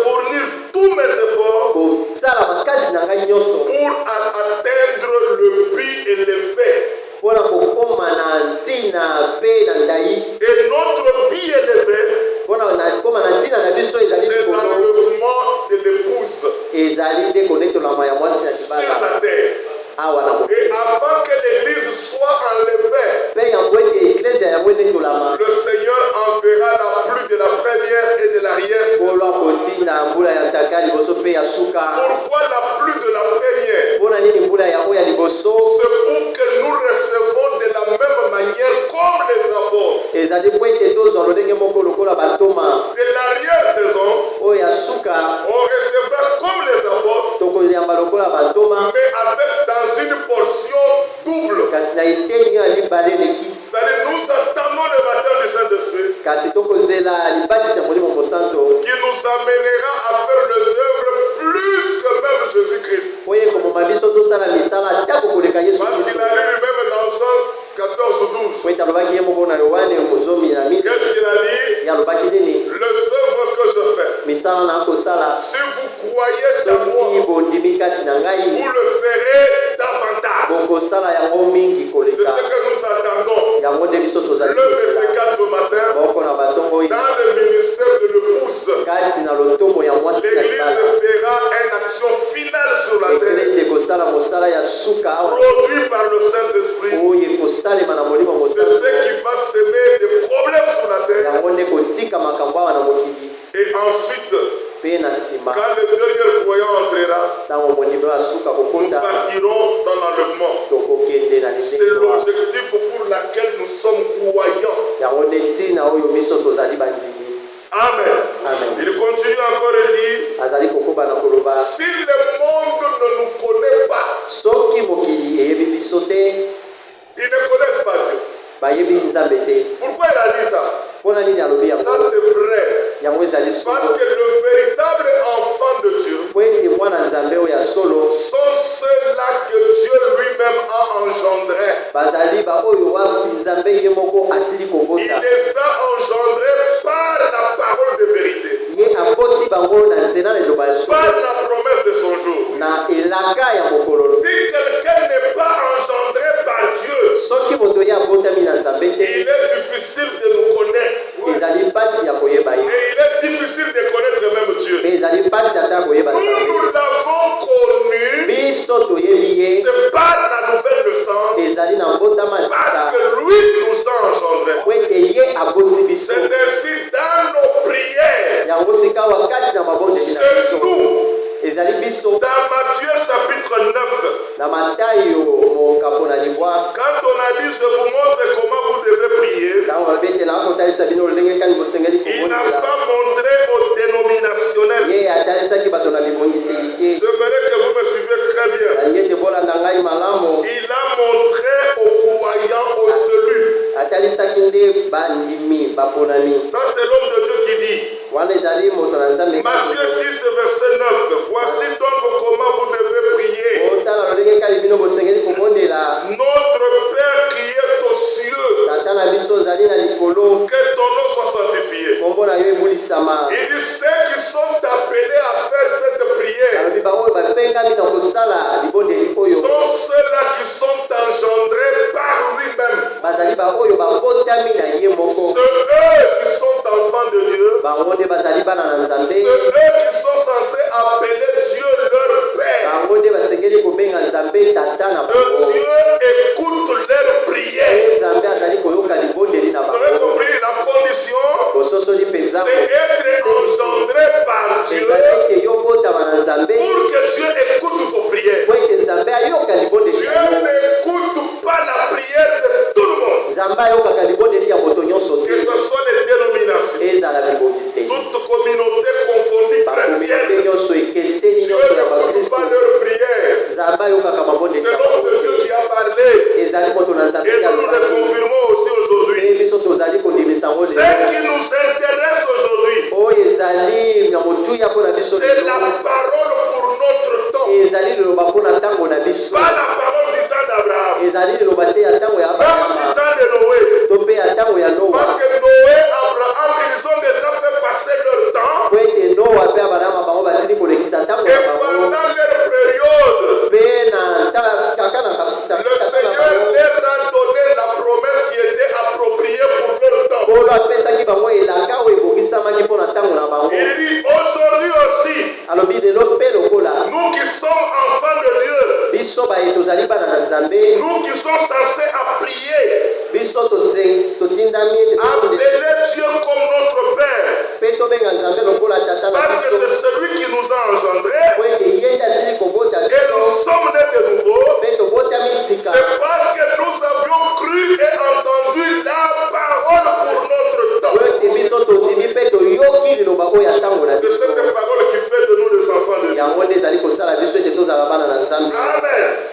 fournir tous mes efforts pour atteindre le but élevé. Et notre but élevé, c'est l'enlèvement de l'épouse sur la terre. Et avant que l'église soit enlevée, le Seigneur enverra la pluie de la première et de l'arrière. Pourquoi la pluie de la première? C'est pour que nous recevons de la même manière comme les apôtres. De l'arrière-saison, on recevra comme les apôtres, mais avec dans une portion double. C'est-à-dire nous attendons le baptême du Saint-Esprit qui nous amènera à faire les œuvres plus que même Jésus-Christ. Parce qu'il a dit lui-même dans Jean 14:12. Qu'est-ce qu'il a dit? Les œuvres que je fais, si vous croyez en moi, vous le ferez davantage. C'est ce que nous attendons. Le verset 4 matin, dans le ministère de l'église fera une action finale sur la terre, produit par le Saint-Esprit. C'est ce qui va semer des problèmes sur la terre. Et ensuite, quand le dernier croyant entrera, nous partirons dans l'enlèvement. C'est l'objectif pour lequel nous sommes croyants. Amen. Il continue encore et dit, si le monde ne nous connaît pas, ils ne connaissent pas Dieu. Pourquoi il a dit ça? Ça c'est vrai. Parce que le véritable enfant de Dieu sont ceux-là que Dieu lui-même a engendrés. Il les a engendrés par la parole de vérité, par la promesse de son jour. Si quelqu'un n'est pas engendré par Dieu, il est difficile de nous connaître. Et il est difficile de connaître même Dieu. Nous l'avons connu, c'est par la nouvelle naissance, parce que lui nous a engendrés. C'est ainsi dans nos prières, c'est nous. Dans Matthieu chapitre 9, quand on a dit je vous montre comment vous devez prier, il n'a pas montré au dénominationnel. J'aimerais que vous me suivez très bien. Il a montré aux croyants, aux celus. Ça c'est l'homme de Dieu qui dit. Matthieu 6 verset 9. Voici donc comment vous devez prier. Notre Père qui est aux cieux, que ton nom soit sanctifié. Il dit ceux qui sont appelés à faire cette prière sont ceux-là qui sont engendrés par lui-même. C'est eux qui sont enfants de Dieu. C'est eux qui sont censés appeler Dieu leur Père. Dieu écoute leurs prières. Vous avez compris la condition? C'est être engendré par Dieu pour que Dieu écoute vos prières. Dieu n'écoute pas la prière de tout le monde. Que ce soit les dénominations, toute communauté confondue chrétienne, Dieu n'écoute pas leur prière. C'est l'homme de Dieu qui a parlé. Et nous le confirmons aussi aujourd'hui. Ce qui nous intéresse aujourd'hui, c'est la parole pour notre temps. Pas la parole du temps d'Abraham. Même du temps de Noé. Parce que Noé, Abraham, ils ont déjà fait passer leur temps. Et pendant leur période, le Seigneur leur a donné la promesse qui était appropriée pour leur temps. Il dit aujourd'hui aussi, nous qui sommes enfants de Dieu, nous qui sommes censés à prier, appeler Dieu comme notre Père, parce que c'est celui qui nous a engendrés et nous sommes nés de nouveau. C'est parce que nous avions cru et entendu la parole pour notre temps. C'est cette parole qui fait de nous des enfants de Dieu.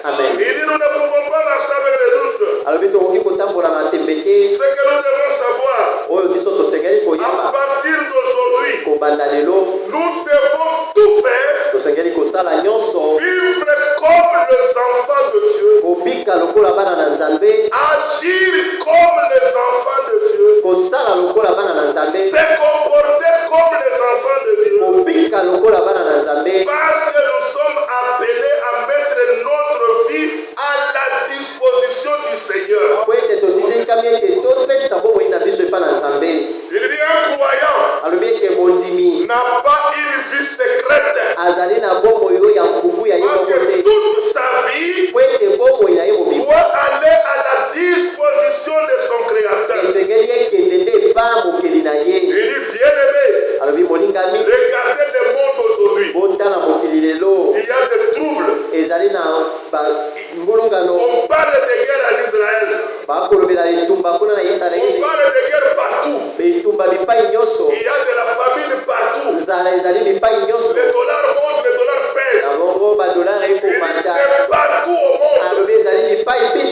Amen. Il dit nous ne pouvons pas marcher avec les doutes. Ce que nous devons savoir, à partir d'aujourd'hui, nous devons tout faire, vivre comme les enfants de Dieu, agir comme les enfants de Dieu, se comporter comme les enfants de Dieu, parce que nous sommes appelés à mettre notre vie à la disposition du Seigneur. Il dit un croyant n'a n'a pas une vie secrète. Parce que toute sa vie doit aller à la disposition de son Créateur. Il dit, bien-aimé, regardez le monde aujourd'hui. Il y a des troubles. On parle de guerre en Israël. On parle de guerre partout. Il y a de la famine partout. Le dollar monte, le dollar pèse. Il dit, c'est partout au monde.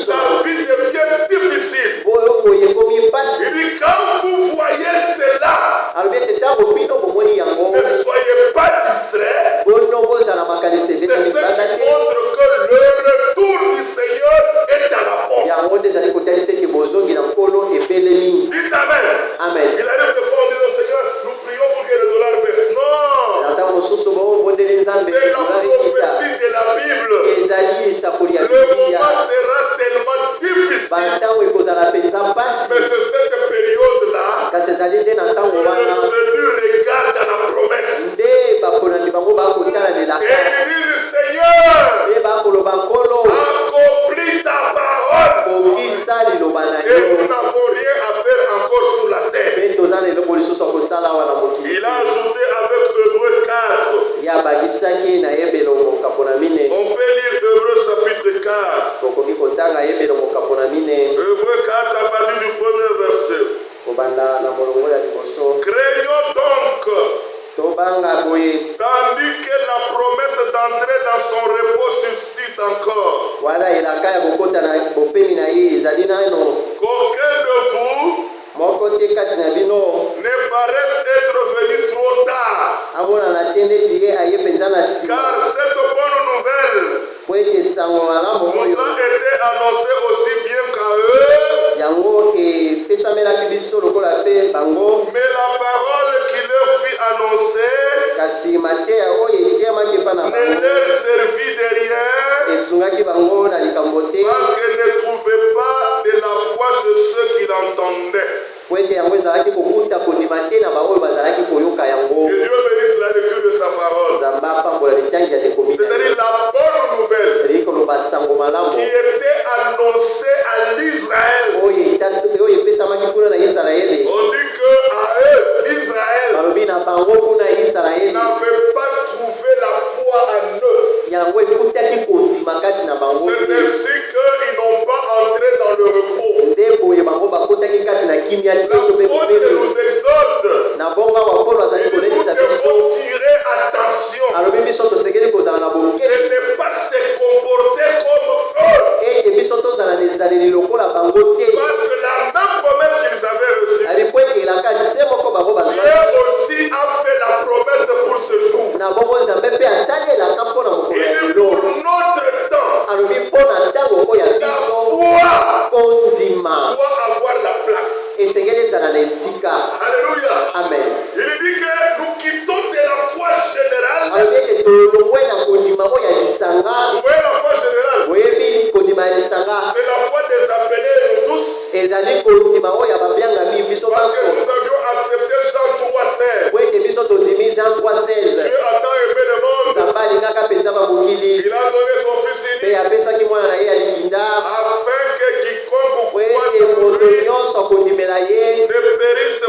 La vie devient difficile. Il dit, quand vous voyez cela, ne soyez pas distraits. C'est ce qui montre que le retour du Seigneur est à la porte. Dites Amen. Amen. Il arrive des fois en disant, Seigneur, nous prions pour que le dollar baisse. Non. C'est la prophétie de la Bible. Le moment sera tellement difficile. Mais c'est cette période-là que le Seigneur regarde à la promesse. Et il dit, Seigneur, accomplis ta parole. Et nous n'avons rien à faire encore sur la terre. Il a ajouté avec Hébreux 4. On peut lire Hébreux chapitre 4. Hébreux 4 à partir du premier verset. Craignons donc, tandis que la promesse d'entrer dans son repos subsiste encore, qu'aucun de vous ne paraisse être venu trop tard. Car cette bonne nouvelle nous a été annoncée aussi bien qu'à eux. Mais la parole qui leur fut annoncée ne leur servit de rien, parce qu'elle ne trouvait pas de la foi chez ceux qui l'entendaient. Que Dieu bénisse la lecture de sa parole. C'est-à-dire la bonne nouvelle qui était annoncée à l'Israël. On dit qu'à eux, l'Israël n'avait pas trouvé la foi en eux. C'est ainsi qu'ils n'ont pas entré dans le repos. L'apôtre nous exhorte. Nous devons tirer attention et ne pas se comporter comme eux. Parce que la même promesse qu'ils avaient reçue, Dieu aussi a fait la promesse pour ce jour. Et pour notre temps, la foi doit avoir la place. Alléluia. Amen. Il dit que nous quittons de la foi générale. Vous voyez la foi générale? C'est la foi des appelés, nous tous. Parce que nous avions accepté Jean 3,16. Dieu a tant aimé le monde. Il a donné son fils unique afin que quiconque croit en lui ne périsse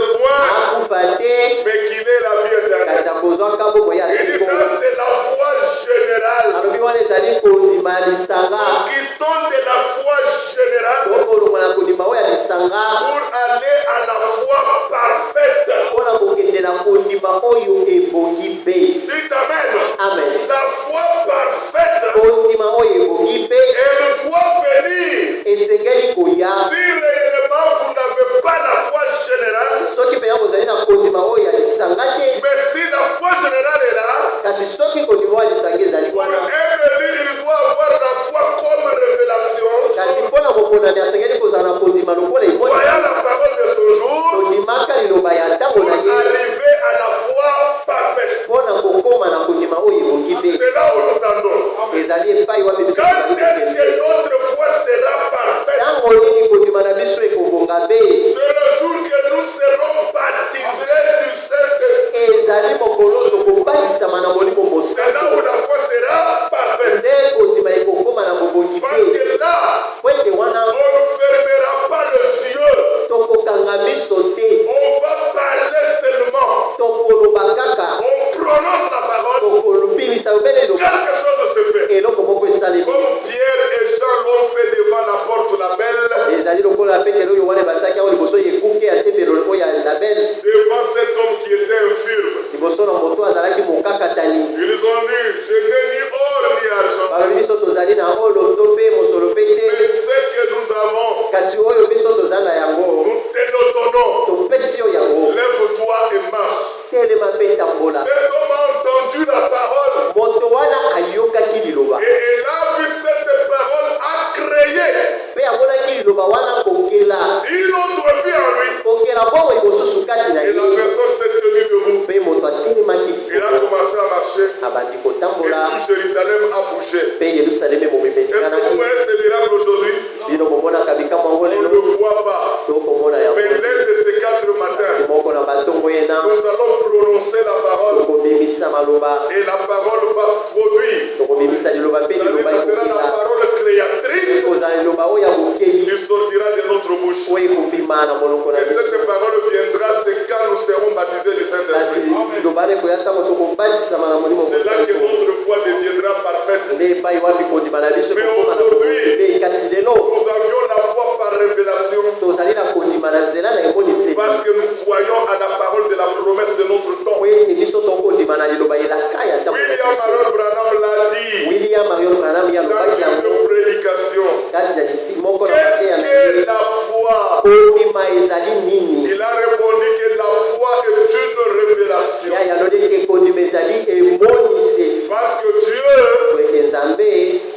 Isabelle. Devant cet homme qui était infirme. Ils ont dit, je n'ai ni or ni argent. Mais ce que nous avons, nous te le donnons. Lève-toi et marche. Cet homme a entendu la parole. Et il a vu cette parole a créé une autre vie en lui. Et la personne s'est tenue debout. Il a commencé à marcher. Et tout Jérusalem a bougé. Est-ce que vous voyez ce miracle aujourd'hui? On ne le voit pas. Mais l'un de ces 4 matins, nous allons prononcer la parole. Et la parole va produire. Ça sera la parole créatrice qui sortira de notre bouche. Et cette parole viendra, c'est quand nous serons baptisés du Saint-Esprit. C'est là que notre foi deviendra parfaite. Mais aujourd'hui, nous avions la foi par révélation. Parce que nous croyons à la parole de la promesse de notre temps. William Marion Branham l'a dit dans une prédication. Qu'est-ce que la foi? Il a répondu que la foi est une révélation. Parce que Dieu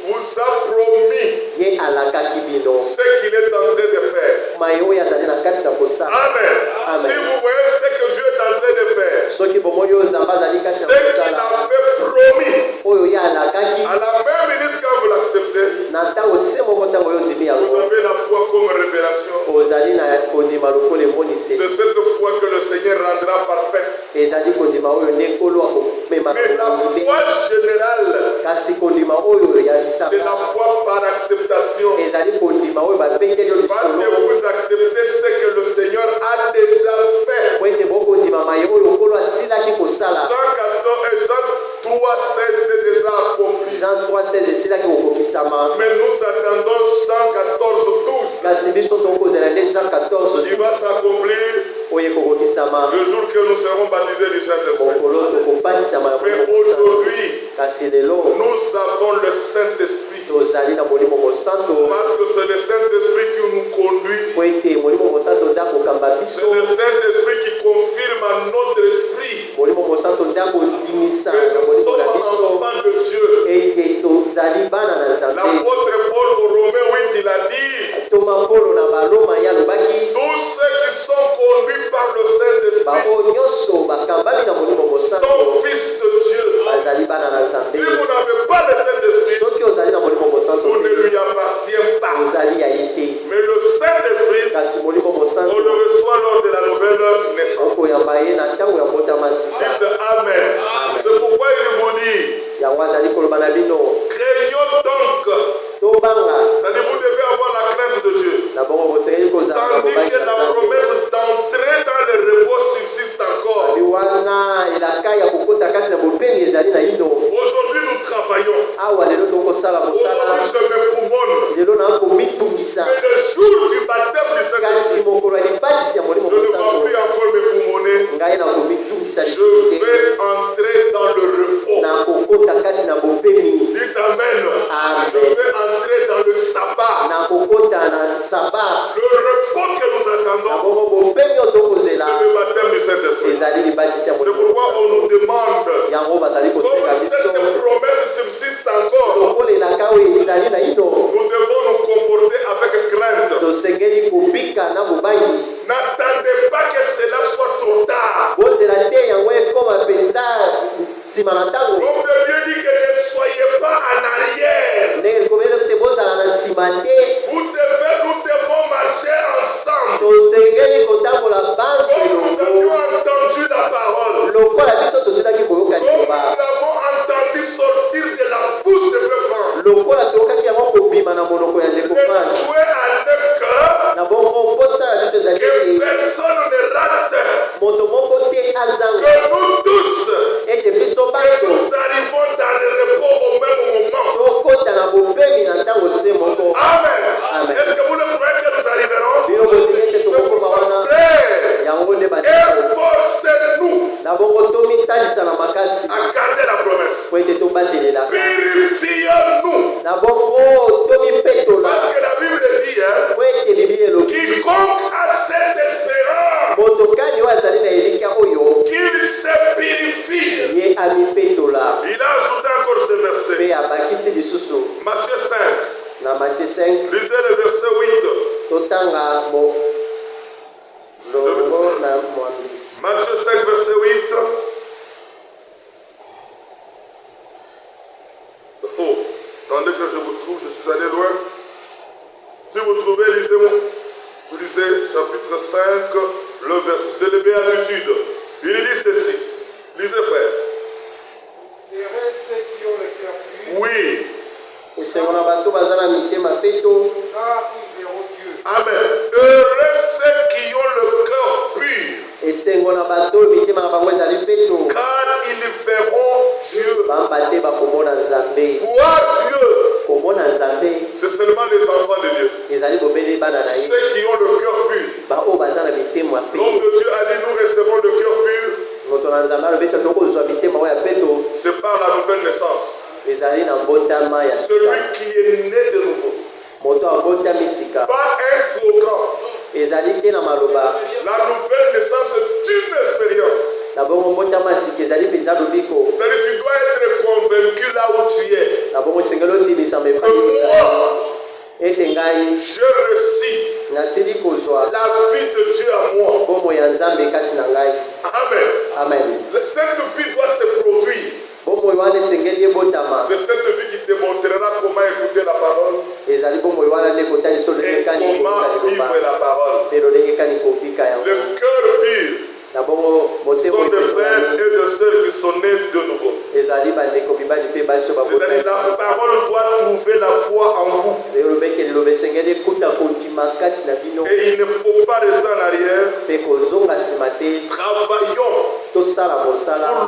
vous a promis ce qu'il est en train de faire. Amen. Si vous voyez ce que Dieu est en train de faire, ce qu'il avait promis, à la même minute quand vous l'acceptez, vous avez la foi comme révélation. C'est cette foi que le Seigneur rendra parfaite. Mais la foi générale, c'est la foi par acceptation. Parce que vous acceptez ce que le Seigneur a déjà fait. Jean 3,16 c'est déjà accompli. Mais nous attendons Jean 14,12. Il va s'accomplir le jour que nous serons baptisés du Saint-Esprit. Mais aujourd'hui, nous avons le Saint-Esprit. Parce que c'est le Saint-Esprit qui nous conduit. C'est le Saint-Esprit qui confirme à notre esprit que nous sommes enfants de Dieu. L'apôtre Paul au Romains 8, il a dit: tous ceux qui sont conduits par le Saint-Esprit sont fils de Dieu. Si vous n'avez pas le Saint-Esprit, vous ne lui appartiez pas. Mais le Saint-Esprit, on le reçoit lors de la nouvelle naissance. Dites Amen. C'est pourquoi il vous dit: craignons donc. C'est-à-dire vous devez avoir la crainte de Dieu. Tandis que la promesse d'entrer dans le repos subsiste encore. Aujourd'hui nous travaillons. Aujourd'hui je me poumonne. Mais le jour du baptême du Saint-Esprit, je ne vais plus encore me poumonner. Je vais entrer dans le repos. Dites Amen. Je vais entrer dans le sabbat. Le repos que nous attendons, c'est le baptême du Saint-Esprit. C'est pourquoi on nous demande, comme cette promesse subsiste encore, nous devons nous comporter avec crainte. N'attendez pas que cela soit trop tard. Comme Dieu dit que ne soyez pas en arrière. Nous devons marcher ensemble. Comme nous avions entendu la parole. Comme nous l'avons entendu sortir de la bouche de frère Franck. Le souhait à leur cœur que personne ne rate. Que nous tous, que Efforcez-nous à garder la promesse. Purifions-nous. Parce que la Bible dit, quiconque a cette espérance, qu'il se purifie. Il a ajouté encore ce verset. Matthieu 5. Lisez le verset 8. Matthieu 5, verset 8. Oh, attendez que je vous trouve, je suis allé loin. Si vous trouvez, lisez-moi. Vous lisez chapitre 5, le verset. C'est les béatitudes. Il dit ceci. Lisez, frère. Heureux ceux qui ont le cœur pur. Oui. Car ils verront Dieu. Amen. Heureux ceux qui ont le cœur pur. Car ils verront Dieu. Voir Dieu. C'est seulement les enfants de Dieu. Ceux qui ont le cœur pur. L'homme de Dieu a dit, nous recevons le cœur pur. C'est par la nouvelle naissance. Celui qui est né de nouveau. Pas un slogan. La nouvelle naissance est une expérience. C'est-à-dire tu dois être convaincu là où tu es. Que moi, je réussis la vie de Dieu à moi. Amen. Cette vie doit se produire. C'est cette vie qui te montrera comment écouter la parole et comment vivre la parole. Le cœur pur sont des frères et des sœurs qui sont nés de nouveau. C'est-à-dire la parole doit trouver la foi en vous. Et il ne faut pas rester en arrière. Travaillons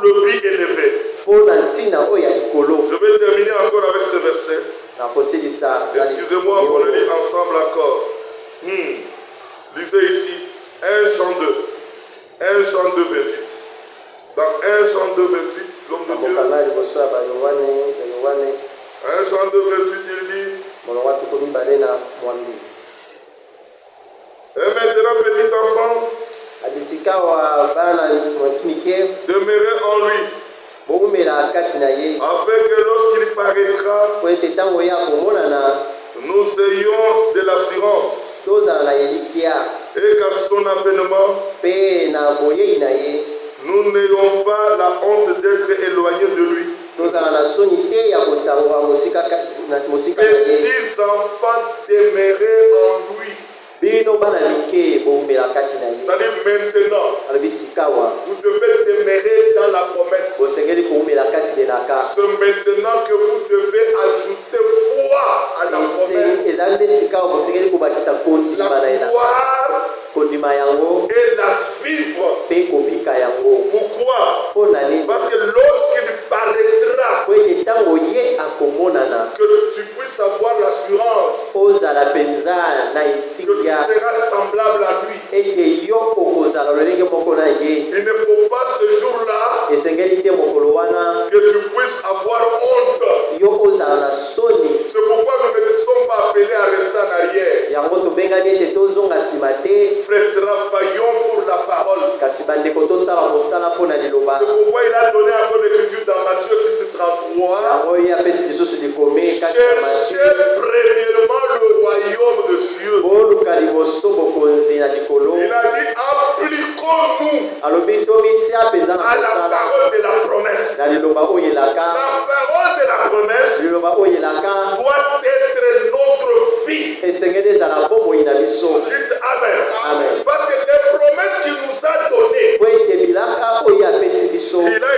pour le but élevé. Je vais terminer encore avec ce verset. Excusez-moi, on le lit ensemble encore. Lisez ici 1 Jean 2. 1 Jean 2, 28. Dans 1 Jean 2, 28, l'homme de Dieu. 1 Jean 2, 28, il dit. Et maintenant, petit enfant, demeurez en lui. Afin que lorsqu'il paraîtra, nous ayons de l'assurance. Et qu'à son avènement, nous n'ayons pas la honte d'être éloignés de lui. Petits enfants, demeurez en lui. C'est-à-dire maintenant, vous devez demeurer dans la promesse. C'est maintenant que vous devez ajouter foi à la promesse. La croire et la vivre. Pourquoi? Parce que lorsqu'il paraîtra, que tu puisses avoir l'assurance que tu seras semblable à lui. Il ne faut pas ce jour-là que tu puisses avoir honte. C'est pourquoi nous ne sommes pas appelés à rester en arrière. Frère, travaillons pour la parole. C'est pourquoi il a donné encore l'écriture dans Matthieu 6:33. Cherchez premièrement le royaume de Dieu. Il a dit appliquons-nous à la parole de la promesse. La parole de la promesse doit être notre vie. Dites Amen. Parce que les promesses qu'il nous a données, il a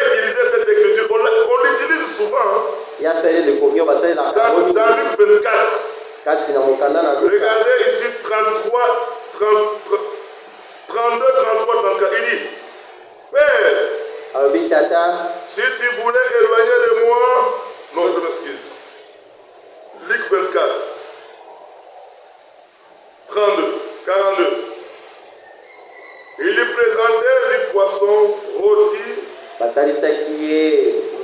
utilisé cette écriture. On l'utilise souvent. Dans Luc 24. Regardez ici 32, 33, 34. Il dit, Père, si tu voulais éloigner de moi, non, je m'excuse. Luc 24, 32, 42. Il lui présente poisson rôti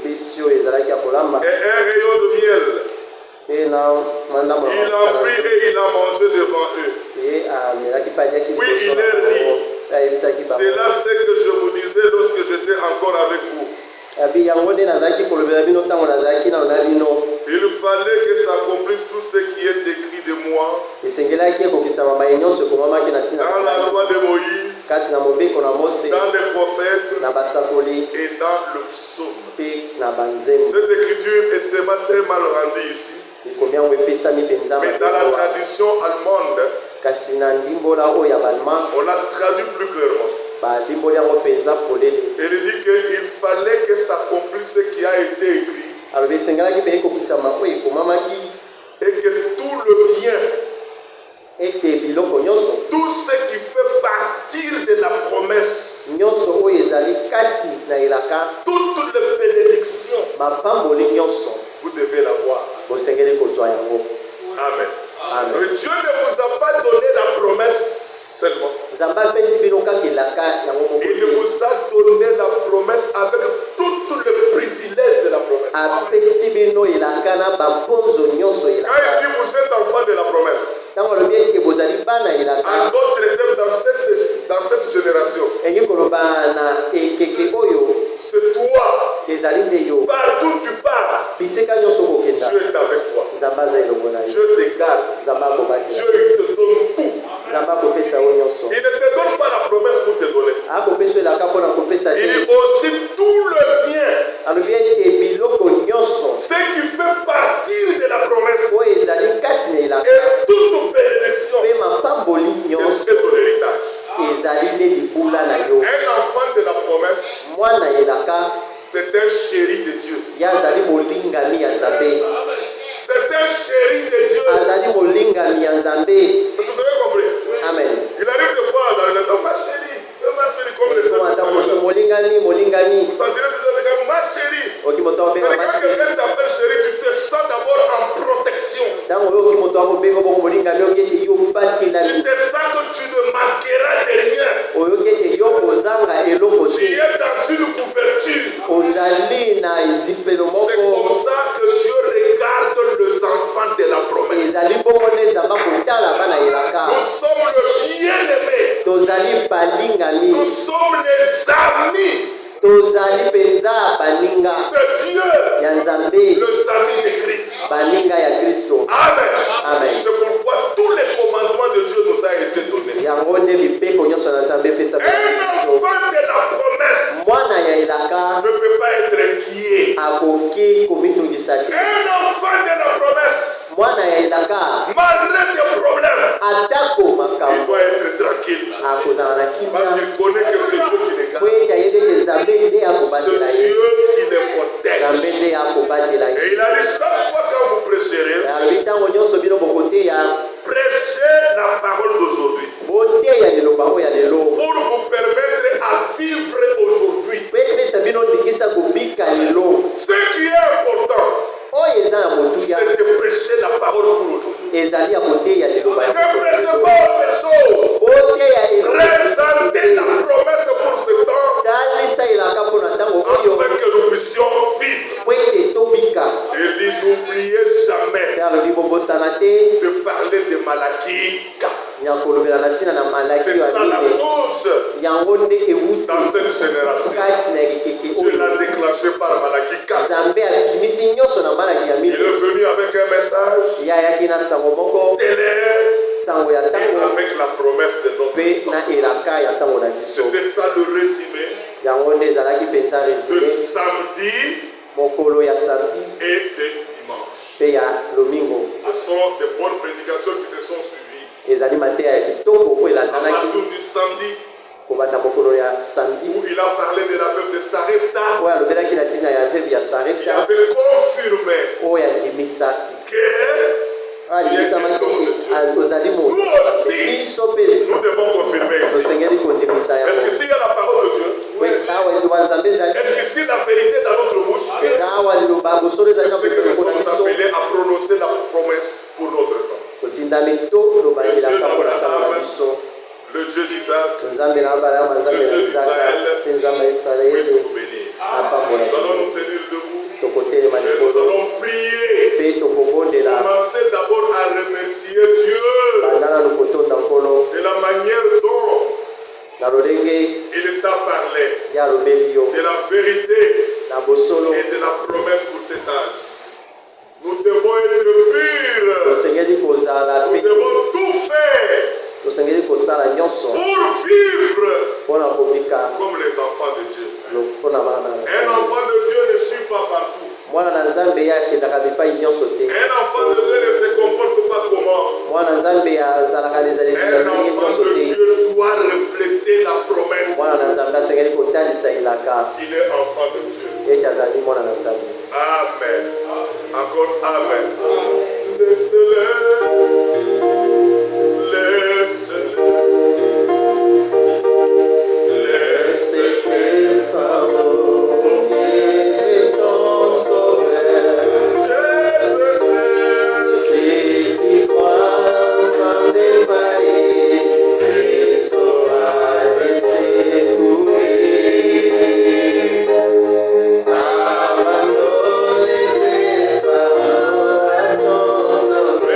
et un rayon de miel. Il a pris et il a mangé devant eux. Puis il leur dit, c'est là ce que je vous disais lorsque j'étais encore avec vous. Il fallait que s'accomplisse tout ce qui est écrit de moi dans la loi de Moïse, dans les prophètes et dans le psaume. Cette écriture est très mal rendue ici. Mais dans la tradition allemande, on l'a traduit plus clairement. Il dit qu'il fallait que s'accomplisse ce qui a été écrit et que tout le bien, tout ce qui fait partir de la promesse, toutes les bénédictions, vous devez l'avoir. Amen. Mais Dieu ne vous a pas donné la promesse seulement. Il vous a donné la promesse avec tous les privilèges de la promesse. Quand il dit vous êtes enfant de la promesse, en d'autres termes, dans cette génération, c'est toi. Partout tu pars, Dieu est avec toi. Dieu te garde. Dieu te donne tout. Il ne te donne pas la promesse pour te donner. Il dit aussi tout le bien. Ce qui fait partir de la promesse. Et toute bénédiction. C'est ton héritage. Un enfant de la promesse, c'est un chéri de Dieu. C'est un chéri de Dieu. Est-ce que vous avez compris? Amen. Il arrive des fois dans le temps, ma chérie, comme les autres. Vous sentirez toujours ma chérie. Quand quelqu'un t'appelle chérie, tu te sens d'abord en protection. Tu te sens que tu ne manqueras de rien. Tu es dans une couverture. C'est comme ça que Dieu regarde les enfants de la promesse. Nous sommes le bien-aimé. Nous sommes les amis de Dieu, les amis de Christ. Amen. C'est pourquoi tous les commandements de Dieu nous ont été donnés. Un enfant de la promesse ne peut pas être inquiet. Un enfant de la promesse, malgré des problèmes, il doit être tranquille. Parce qu'il connaît que c'est Dieu qui les garde. C'est Dieu qui les protège. Et il a dit chaque fois quand vous prêcherez, prêchez la parole d'aujourd'hui pour vous permettre à vivre aujourd'hui. Ce qui est important, c'est de prêcher la parole pour aujourd'hui. Ne prêchez pas autre chose. Présentez la promesse pour ce temps afin que nous puissions vivre. Il dit n'oubliez jamais de parler de Malachie 4. C'est ça la source dans cette génération. Dieu l'a déclenché par Malachie 4. Il est venu avec un message clair et avec la promesse de notre temps. C'était ça le résumé de samedi et de dimanche. Ce sont des bonnes prédications qui se sont suivies. À partir du samedi, où il a parlé de la veuve de Sarepta, qui avait confirmé que nous aussi, nous devons confirmer ici. Est-ce que s'il y a la parole de Dieu, est-ce que si la vérité est dans notre bouche, c'est que nous sommes appelés à prononcer la promesse pour notre temps. Le Dieu d'Isaac, le Dieu d'Israël, puisse nous bénir. Nous allons nous tenir debout et nous allons prier. Commencez d'abord à remercier Dieu de la manière dont il t'a parlé, de la vérité et de la promesse pour cet âge. Nous devons être purs. Nous devons tout faire pour vivre comme les enfants de Dieu. Un enfant de Dieu ne suit pas partout. Un enfant de Dieu ne se comporte pas comment. Un enfant de Dieu doit refléter la promesse. Il est enfant de Dieu. Amen. Encore Amen. Laisse-le. Laisse tes fardeaux et ton sauveur. Si tu crois sans défaillir, il saura laisser courir. Abandonne tes fardeaux à ton sauveur.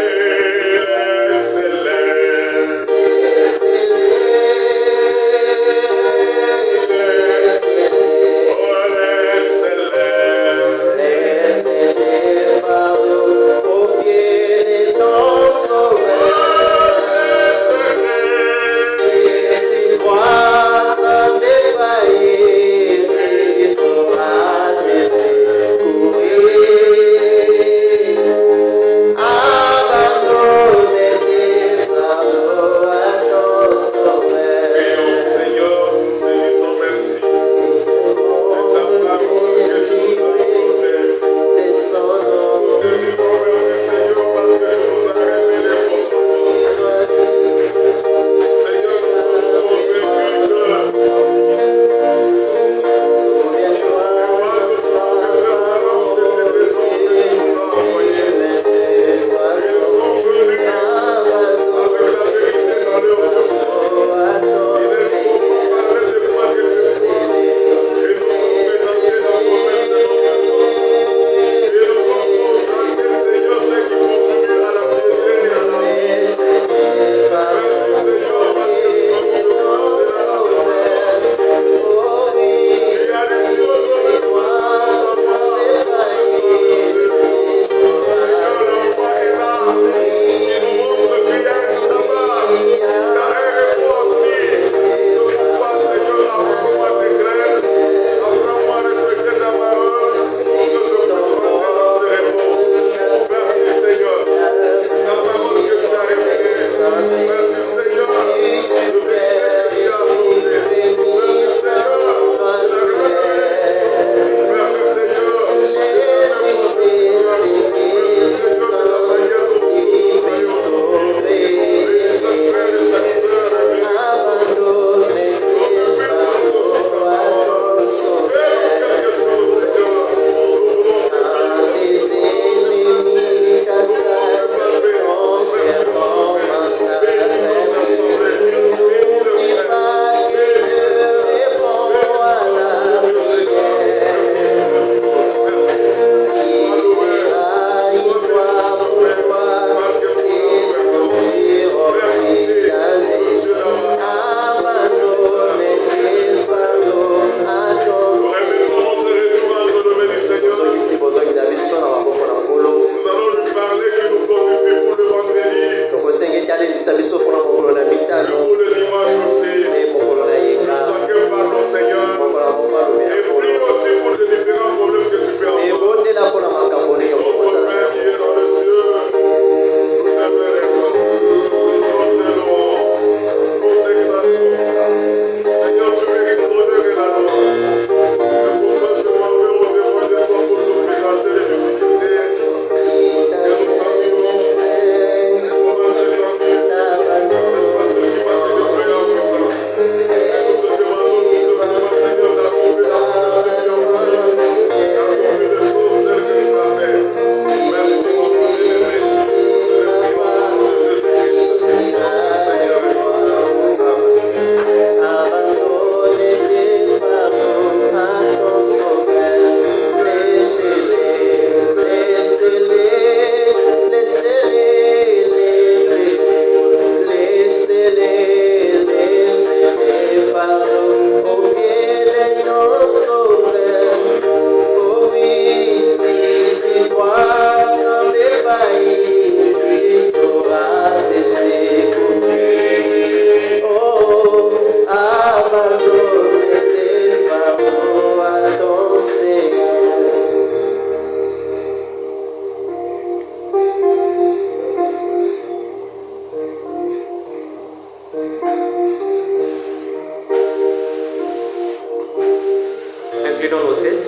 Inclinons nos têtes.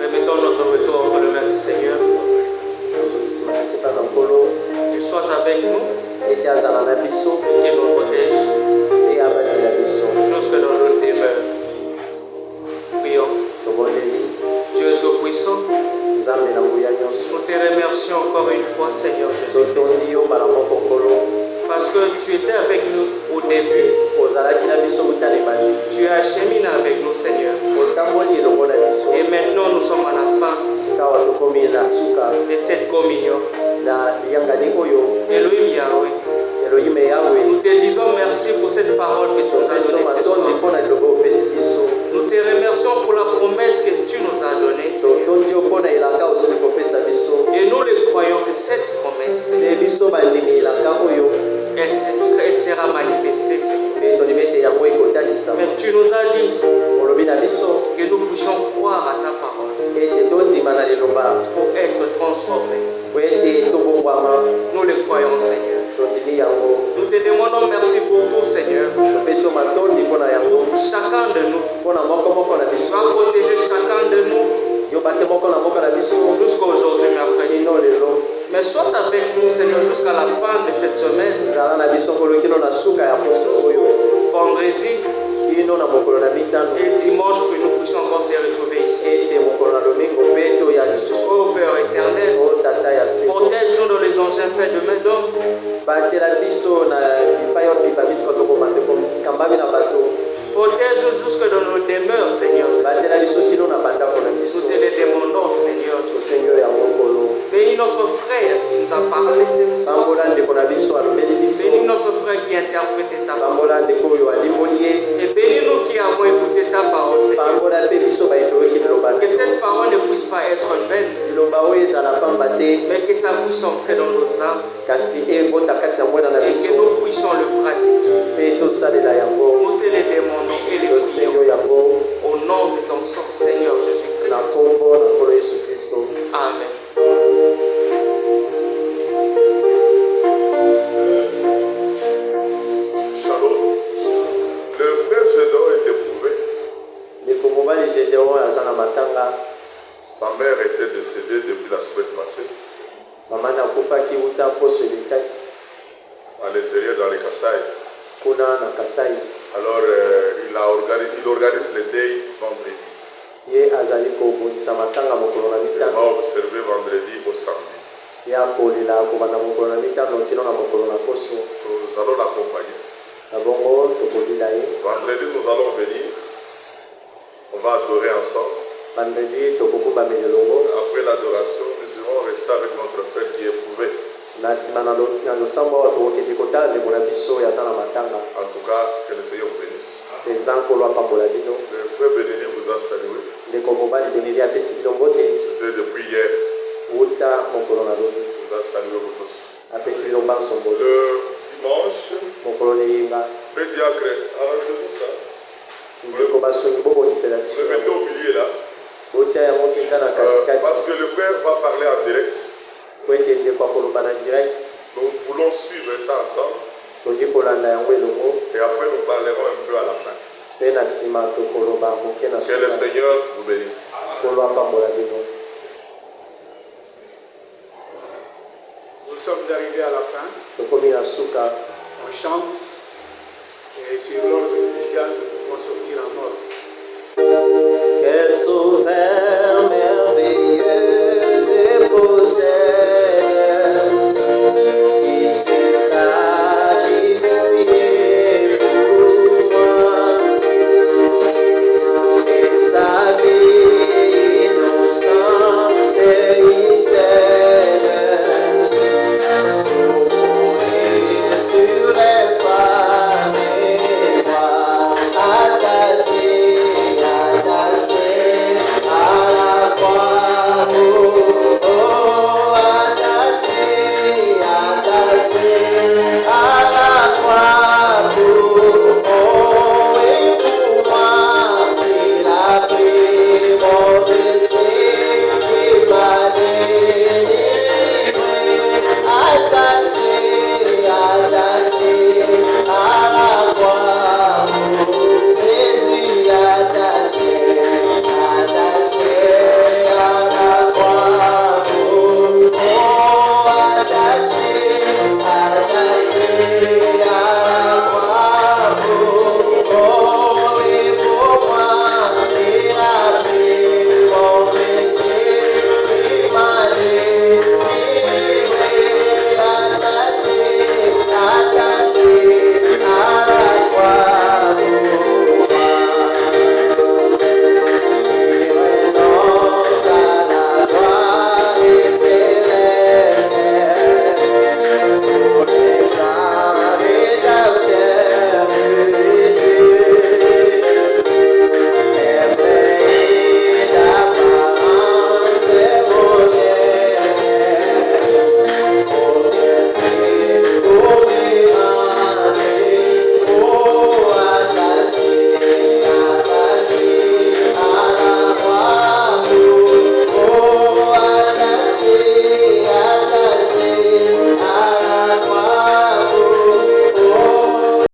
Remettons notre retour entre les mains du Seigneur. Qu'il soit avec nous et qu'il nous protège jusque dans notre demeure. Prions. Dieu Tout-Puissant, nous te remercions encore une fois, Seigneur Jésus-Christ, parce que tu étais avec nous au début. Tu as cheminé avec nous, Seigneur. Et maintenant, nous sommes à la fin de cette communion. Elohim Yahweh, nous te disons merci pour cette parole que tu nous as donnée ce soir. Nous te remercions pour la promesse que tu nous as donnée, Seigneur. Et nous le croyons que cette promesse, elle sera manifestée, Seigneur. Mais tu nous as dit que nous puissions croire à ta parole pour être transformés. Nous le croyons, Seigneur. Nous te demandons merci pour tout, Seigneur. Pour chacun de nous. Sois protégé chacun de nous jusqu'à aujourd'hui, mercredi. Mais sois avec nous, Seigneur, jusqu'à la fin de cette semaine. Vendredi et dimanche, que nous puissions encore se retrouver ici. Oh Père éternel, protège-nous dans les anciens faits de main d'homme. Protège jusque dans nos demeures, Seigneur. Nous te le demandons, Seigneur. Bénis notre frère qui nous a parlé ce soir. Bénis notre frère qui a interprété ta parole. Et bénis-nous qui avons écouté ta parole, Seigneur. Que cette parole ne puisse pas être vaine, mais que ça puisse entrer dans nos âmes. Et que nous puissions le pratiquer. Nous te le demandons et le prions au nom de ton Seigneur Jésus-Christ. Amen. Shalom. Le frère Gédéon est éprouvé. Sa mère était décédée depuis la semaine passée. À l'intérieur dans les Kassai. Alors il organise le deuil vendredi. Il va observer vendredi au samedi. Nous allons l'accompagner. Vendredi nous allons venir. On va adorer ensemble. Après l'adoration, nous irons rester avec notre frère qui est éprouvé. En tout cas, que le Seigneur vous bénisse. Le frère Bénédé vous a salué. C'était depuis hier. Il vous a salué vous tous. Le dimanche, le diacre, arrangez-vous ça. Vous le mettez au milieu là. Parce que le frère va parler en direct. Nous voulons suivre ça ensemble. Et après nous parlerons un peu à la fin. Que le Seigneur vous bénisse. Nous sommes arrivés à la fin. On chante et sur l'ordre du diable.